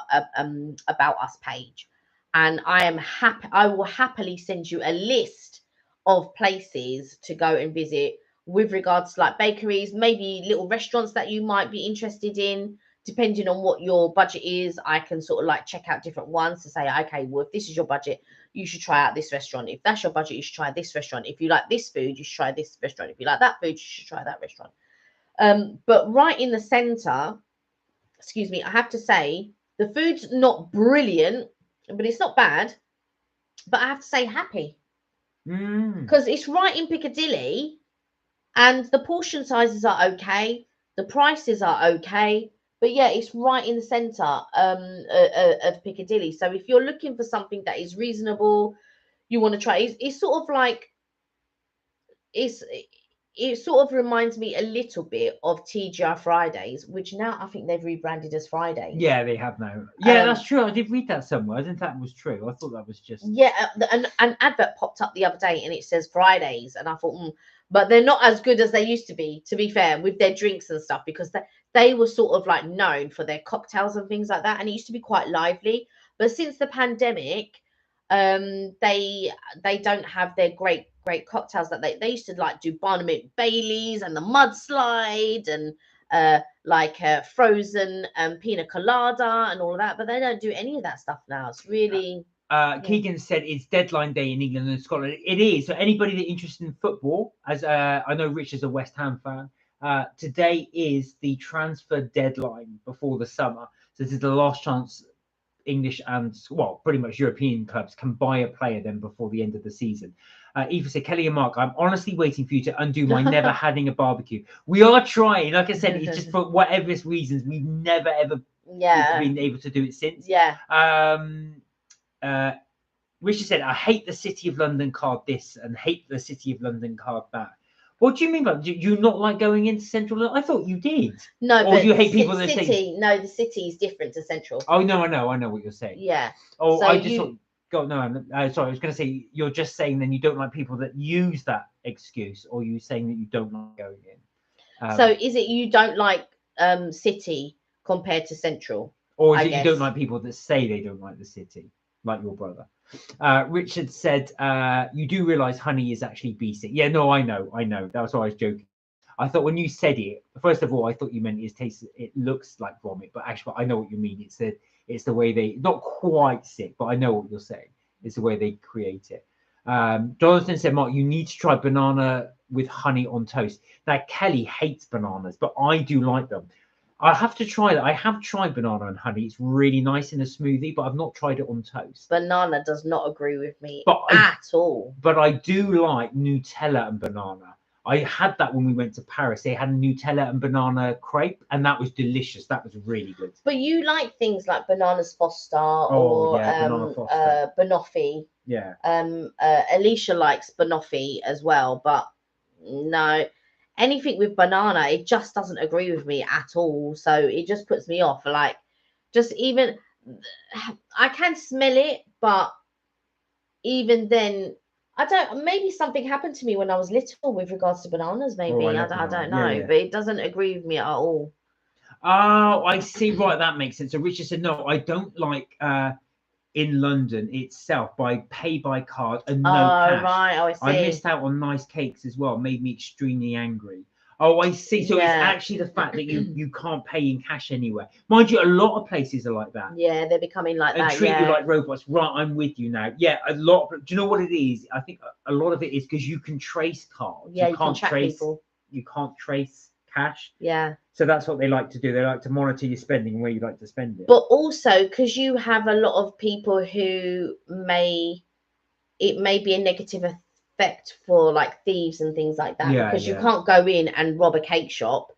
About Us page, and I will happily send you a list of places to go and visit with regards to like bakeries, maybe little restaurants that you might be interested in. depending on what your budget is, I can sort of like check out different ones to say, okay, well, if this is your budget, you should try out this restaurant. If that's your budget, you should try this restaurant. If you like this food, you should try this restaurant. If you like that food, you should try that restaurant. But right in the center, excuse me, I have to say the food's not brilliant, but it's not bad. But I have to say happy, because it's right in Piccadilly, and the portion sizes are okay, the prices are okay, but yeah, it's right in the center of Piccadilly. So if you're looking for something that is reasonable, you want to try, it's sort of like, it's it sort of reminds me a little bit of TGI Fridays, which now I think they've rebranded as Fridays. Yeah, they have now. Yeah, that's true. I did read that somewhere. I didn't think that was true. I thought that was just. Yeah, an advert popped up the other day and it says Fridays, and I thought, but they're not as good as they used to be fair, with their drinks and stuff, because they were sort of like known for their cocktails and things like that, and it used to be quite lively. But since the pandemic, they don't have their great cocktails that they used to like do. Barnum Baileys and the mudslide, and frozen pina colada and all of that, but they don't do any of that stuff now. It's really Keegan said it's deadline day in England and Scotland. It is. So anybody that interested in football, as I know Rich is a West Ham fan, today is the transfer deadline before the summer. So this is the last chance English and, well, pretty much European clubs can buy a player then before the end of the season. Eva said, Kelly and Mark, I'm honestly waiting for you to undo my never having a barbecue. We are trying. Like I said, it's just for whatever reasons, we've never ever been able to do it since. Yeah. Richard said, I hate the City of London card this and hate the City of London card that. What do you mean by, do you not like going into Central London? I thought you did. No, or but you hate people that say say. No, the city is different to Central. Oh no, I know what you're saying. Yeah. Oh, so I just thought. God, no, sorry. I was going to say you're just saying then you don't like people that use that excuse, or you saying that you don't like going in. So is it you don't like City compared to Central, or is it you don't like people that say they don't like the city, like your brother? Richard said, you do realise honey is actually bee sting. Yeah, no, I know. That's why I was joking. I thought when you said it, first of all, I thought you meant it looks like vomit, but actually I know what you mean. It's the way they, not quite sick, but I know what you're saying. It's the way they create it. Jonathan said, Mark, you need to try banana with honey on toast. Now, Kelly hates bananas, but I do like them. I have to try that. I have tried banana and honey. It's really nice in a smoothie, but I've not tried it on toast. Banana does not agree with me at all. But I do like Nutella and banana. I had that when we went to Paris. They had a Nutella and banana crepe, and that was delicious. That was really good. But you like things like bananas Foster or banoffee. Yeah. Alicia likes banoffee as well, but no, anything with banana, it just doesn't agree with me at all. So it just puts me off. Like, just even, I can smell it, but even then, I don't, maybe something happened to me when I was little with regards to bananas, maybe. I don't know, but it doesn't agree with me at all. Oh, I see. Right, that makes sense. So Richard said, no, I don't like in London itself, by pay by card and no cash. Right. Oh, I see. I missed out on nice cakes as well. Made me extremely angry. Oh, I see. So it's actually the fact that you can't pay in cash anywhere. Mind you, a lot of places are like that. Yeah, they're becoming like and that. Treat you like robots. Right, I'm with you now. Yeah, a lot. Do you know what it is? I think a lot of it is because you can trace cards. Yeah, you can't trace people. You can't trace cash. Yeah. So that's what they like to do. They like to monitor your spending and where you like to spend it. But also because you have a lot of people who it may be a negative effect for like thieves and things like that, because you can't go in and rob a cake shop.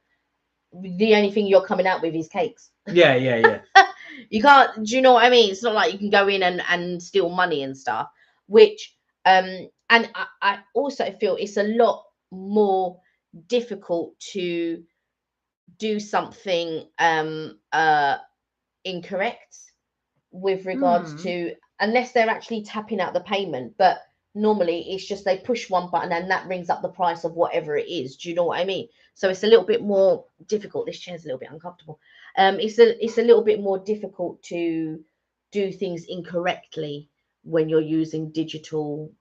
The only thing you're coming out with is cakes. Yeah. You can't, do you know what I mean? It's not like you can go in and steal money and stuff, which and I also feel it's a lot more difficult to do something incorrect with regards to, unless they're actually tapping out the payment. But normally it's just they push one button and that rings up the price of whatever it is. Do you know what I mean? So it's a little bit more difficult. This chair's a little bit uncomfortable. It's a little bit more difficult to do things incorrectly when you're using digital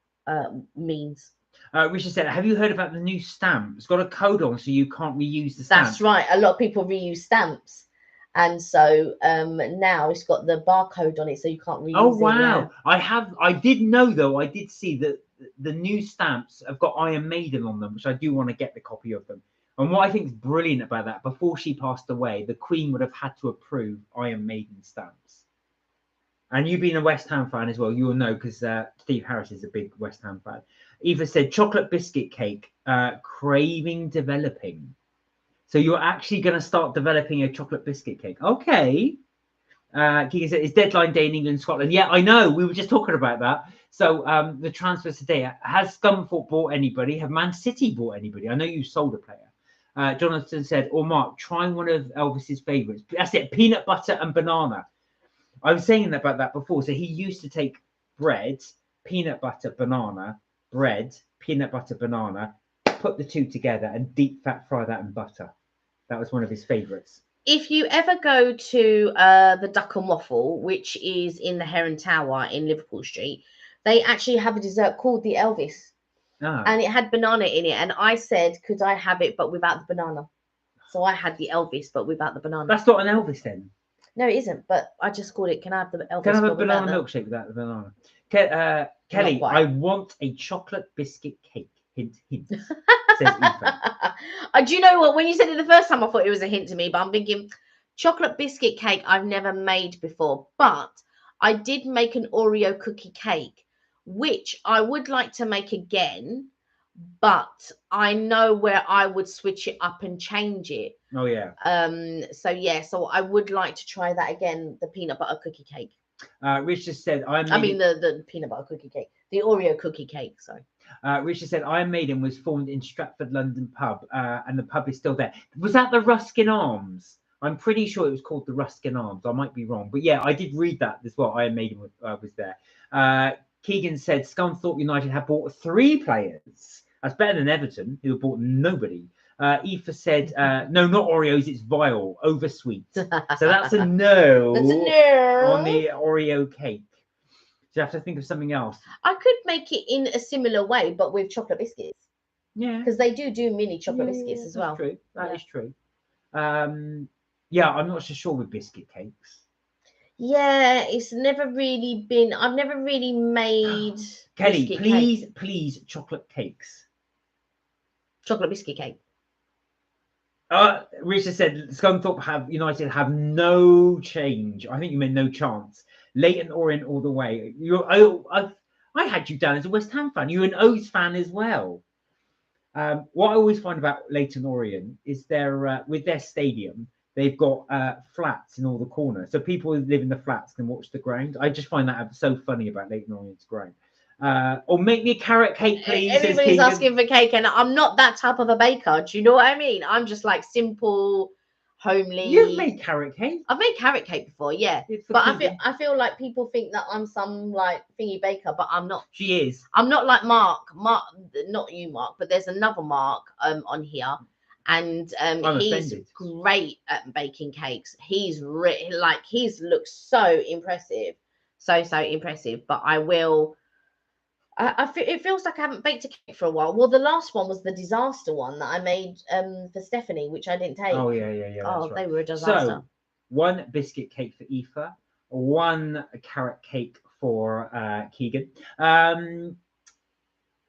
means. Richard said, have you heard about the new stamp? It's got a code on, so you can't reuse the stamp. That's right. A lot of people reuse stamps. And so now it's got the barcode on it, so you can't reuse Oh it. wow! I did know though. I did see that the new stamps have got Iron Maiden on them, which I do want to get the copy of them. And what I think is brilliant about that, before she passed away, the Queen would have had to approve Iron Maiden stamps. And you being a West Ham fan as well, you will know because Steve Harris is a big West Ham fan. Eva said chocolate biscuit cake, craving developing. So you're actually going to start developing a chocolate biscuit cake. Okay. Keegan said it's deadline day in England, Scotland. Yeah, I know. We were just talking about that. So the transfers today. Has Scunthorpe bought anybody? Have Man City bought anybody? I know you sold a player. Jonathan said, or Mark, try one of Elvis's favourites. That's it, peanut butter and banana. I was saying about that before. So he used to take bread, peanut butter, banana, bread, peanut butter, banana, put the two together and deep fat fry that in butter. That was one of his favourites. If you ever go to the Duck and Waffle, which is in the Heron Tower in Liverpool Street, they actually have a dessert called the Elvis. And it had banana in it. And I said, could I have it, but without the banana? So I had the Elvis, but without the banana. That's not an Elvis then. No, it isn't. But I just called it, can I have the Elvis? Can I have a banana milkshake without the banana? Kelly, I want a chocolate biscuit cake. Hint, hint. Says Eva. Do you know what? When you said it the first time, I thought it was a hint to me, but I'm thinking chocolate biscuit cake I've never made before. But I did make an Oreo cookie cake, which I would like to make again, but I know where I would switch it up and change it. Oh yeah. So I would like to try that again, the peanut butter cookie cake. Richard said the peanut butter cookie cake, the Oreo cookie cake, sorry. Richard said Iron Maiden was formed in Stratford, London pub, and the pub is still there. Was that the Ruskin Arms? I'm pretty sure it was called the Ruskin Arms. I might be wrong, but yeah, I did read that as well. Iron Maiden was there. Keegan said Scunthorpe United have bought 3 players. That's better than Everton, who have bought nobody. Aoife said, no, not Oreos, it's vile, over sweet. So that's a no. That's a no on the Oreo cake. So you have to think of something else. I could make it in a similar way, but with chocolate biscuits. Yeah. Because they do mini chocolate biscuits as well. True. That is true. Yeah, I'm not so sure with biscuit cakes. Yeah, it's never really been. I've never really made. Kelly, please, chocolate cakes. Chocolate biscuit cake. Richard said Scunthorpe United have no change. I think you meant no chance. Leighton Orient all the way. I had you down as a West Ham fan. You're an O's fan as well. What I always find about Leighton Orient is with their stadium, they've got flats in all the corners. So people who live in the flats can watch the ground. I just find that so funny about Leighton Orient's ground. Or make me a carrot cake, please. Everybody's asking for cake, and I'm not that type of a baker. Do you know what I mean? I'm just like simple, homely. You've made carrot cake. I've made carrot cake before, yeah. But I feel like people think that I'm some like thingy baker, but I'm not. She is. I'm not like Mark. Mark, not you, Mark, but there's another Mark on here, and he's great at baking cakes. He's his looks so impressive, so impressive. But I will. It feels like I haven't baked a cake for a while. Well, the last one was the disaster one that I made for Stephanie, which I didn't take. Oh yeah. Oh, they were a disaster. So, 1 biscuit cake for Aoife, 1 carrot cake for Keegan.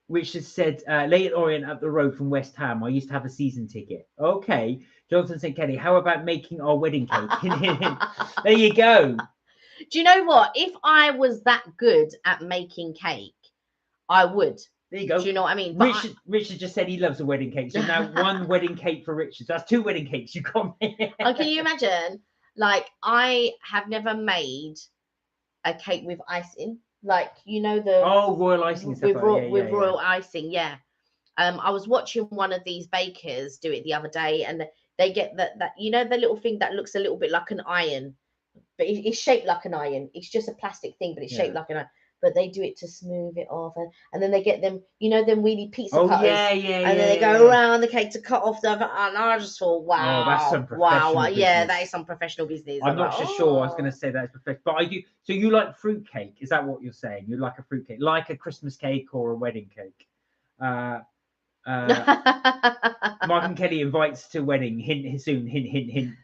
Richard said, Leighton Orient up the road from West Ham. I used to have a season ticket. Okay. Jonathan said, Kelly, how about making our wedding cake? There you go. Do you know what? If I was that good at making cake, I would. There you go. Do you know what I mean? Richard just said he loves a wedding cake. So now 1 wedding cake for Richard. That's 2 wedding cakes you got me. Can you imagine? Like, I have never made a cake with icing. Like, you know, royal icing with royal icing, yeah. I was watching one of these bakers do it the other day, and they get that you know, the little thing that looks a little bit like an iron, but it's shaped like an iron. It's just a plastic thing, but it's shaped like an iron. But they do it to smooth it off, and then they get them, you know, them wheelie pizza cutters. And then they go around the cake to cut off the. And I just thought, wow, that's some professional business. Yeah, that is some professional business. I'm not sure. I was going to say that is professional, but I do. So you like fruit cake? Is that what you're saying? You like a fruit cake, like a Christmas cake or a wedding cake? Mark and Kelly invites to wedding. Hint soon. Hint.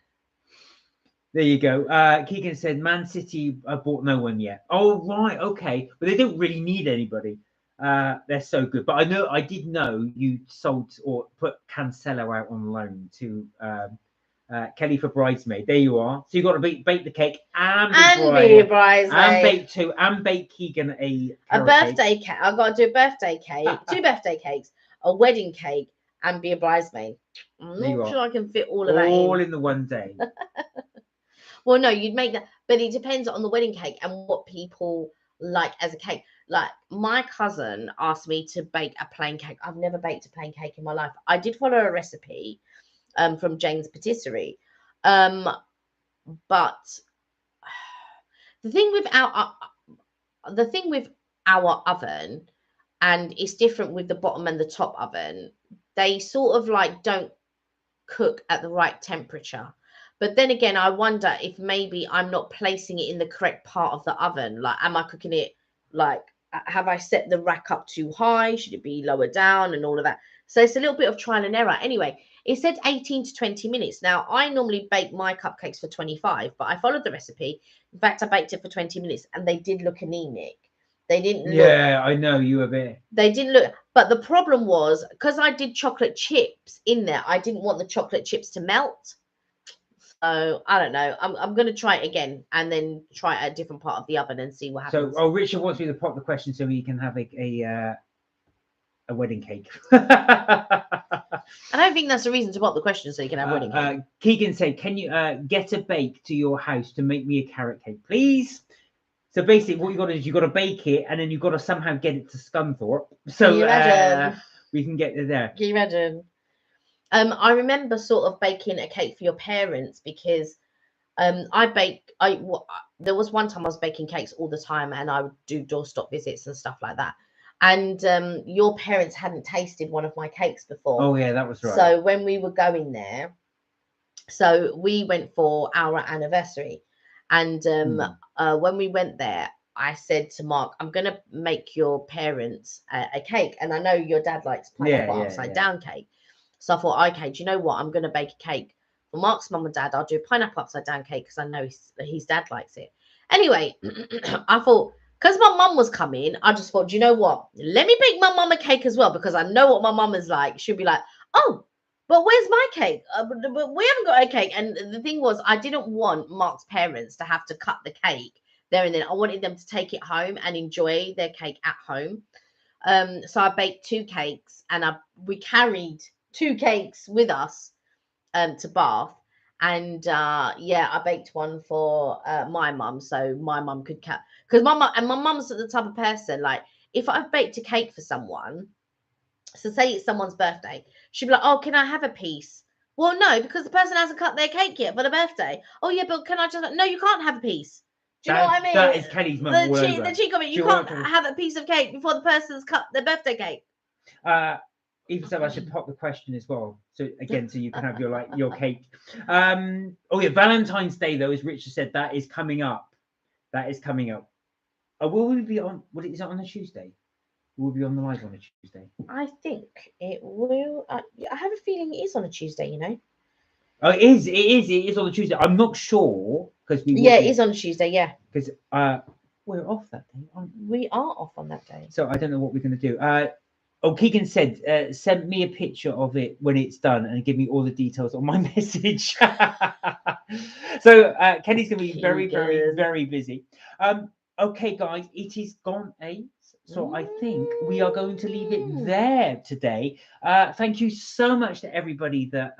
There you go. Keegan said Man City bought no one yet. Oh right, okay, but they don't really need anybody. They're so good. But I did know you sold or put Cancelo out on loan to Kelly for bridesmaid. There you are. So you got to bake the cake and be a bridesmaid and bake two and bake Keegan a birthday cake. I've got to do a birthday cake, 2 birthday cakes, a wedding cake, and be a bridesmaid. I'm not sure I can fit all of that in the one day. Well, no, you'd make that, but it depends on the wedding cake and what people like as a cake. Like my cousin asked me to bake a plain cake. I've never baked a plain cake in my life. I did follow a recipe from Jane's Patisserie. But the thing with our oven, and it's different with the bottom and the top oven, they sort of like don't cook at the right temperature. But then again, I wonder if maybe I'm not placing it in the correct part of the oven. Like, am I cooking it like, have I set the rack up too high? Should it be lower down and all of that? So it's a little bit of trial and error. Anyway, it said 18 to 20 minutes. Now, I normally bake my cupcakes for 25, but I followed the recipe. In fact, I baked it for 20 minutes and they did look anemic. They didn't look. Yeah, I know you a bit. They didn't look. But the problem was, because I did chocolate chips in there, I didn't want the chocolate chips to melt. So I don't know. I'm going to try it again and then try it at a different part of the oven and see what happens. So, Richard wants me to pop the question so he can have a wedding cake. I don't think that's the reason to pop the question so you can have a wedding cake. Keegan said, "Can you get a bake to your house to make me a carrot cake, please?" So basically, what you got to do is you got to bake it and then you got to somehow get it to Scunthorpe. So we can get there. Can you imagine? I remember sort of baking a cake for your parents because there was one time I was baking cakes all the time and I would do doorstop visits and stuff like that. And your parents hadn't tasted one of my cakes before. Oh yeah, that was right. So when we were going there, so we went for our anniversary. And when we went there, I said to Mark, I'm going to make your parents a cake. And I know your dad likes pineapple upside down cake. So I thought, okay, do you know what? I'm going to bake a cake for Mark's mum and dad. I'll do a pineapple upside down cake because I know his dad likes it. Anyway, I thought, because my mum was coming, I just thought, do you know what? Let me bake my mum a cake as well because I know what my mum is like. She'll be like, oh, but where's my cake? But we haven't got a cake. And the thing was, I didn't want Mark's parents to have to cut the cake there and then. I wanted them to take it home and enjoy their cake at home. So I baked 2 cakes and we carried 2 cakes with us to Bath. And I baked one for my mum so my mum could cut. Because my mum's the type of person, like, if I've baked a cake for someone, so say it's someone's birthday, she'd be like, oh, can I have a piece? Well, no, because the person hasn't cut their cake yet for the birthday. Oh, yeah, but can I just... No, you can't have a piece. Do you know what I mean? That is Kelly's mum. The cheek of it. You can't have a piece of cake before the person's cut their birthday cake. Even so, I should pop the question as well. So again, so you can have your cake. Oh yeah, Valentine's Day though, as Richard said, that is coming up. That is coming up. Will we be on? Is it on a Tuesday? We'll be on the live on a Tuesday. I think it will. I have a feeling it is on a Tuesday. You know. Oh, it is. It is on a Tuesday. I'm not sure because we. Yeah, it is on a Tuesday. Yeah. Because we're off that day. We are off on that day. So I don't know what we're going to do. Keegan said, send me a picture of it when it's done and give me all the details on my message. So Kenny's going to be very, very, very busy. Okay, guys, it is gone 8. So I think we are going to leave it there today. Thank you so much to everybody that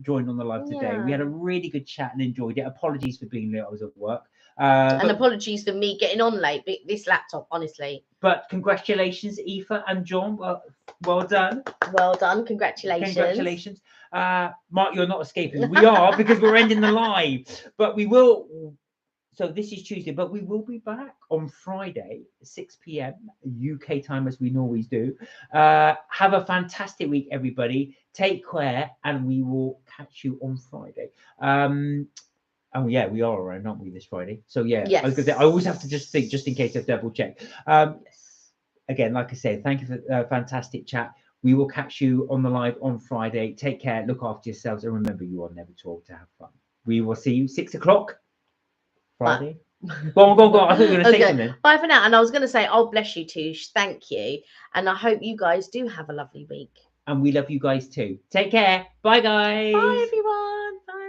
joined on the live today. Yeah. We had a really good chat and enjoyed it. Apologies for being late. I was at work. And apologies for me getting on late. This laptop, honestly. But congratulations, Aoife and John. Well done. Well done. Congratulations. Congratulations. Mark, you're not escaping. We are because we're ending the live. But we will. So this is Tuesday, but we will be back on Friday, 6 p.m. UK time, as we always do. Have a fantastic week, everybody. Take care, and we will catch you on Friday. Oh yeah, we are around, aren't we, this Friday? So yeah, yes. I was gonna say, I always have to just think, just in case I double check. Again, like I said, thank you for a fantastic chat. We will catch you on the live on Friday. Take care, look after yourselves, and remember, you are never too old to have fun. We will see you 6 o'clock Friday. Bye. Go on. I thought you were going to say Okay, something. bye for now. And I was going to say, oh, bless you, Touche. Thank you. And I hope you guys do have a lovely week. And we love you guys too. Take care. Bye, guys. Bye, everyone. Bye.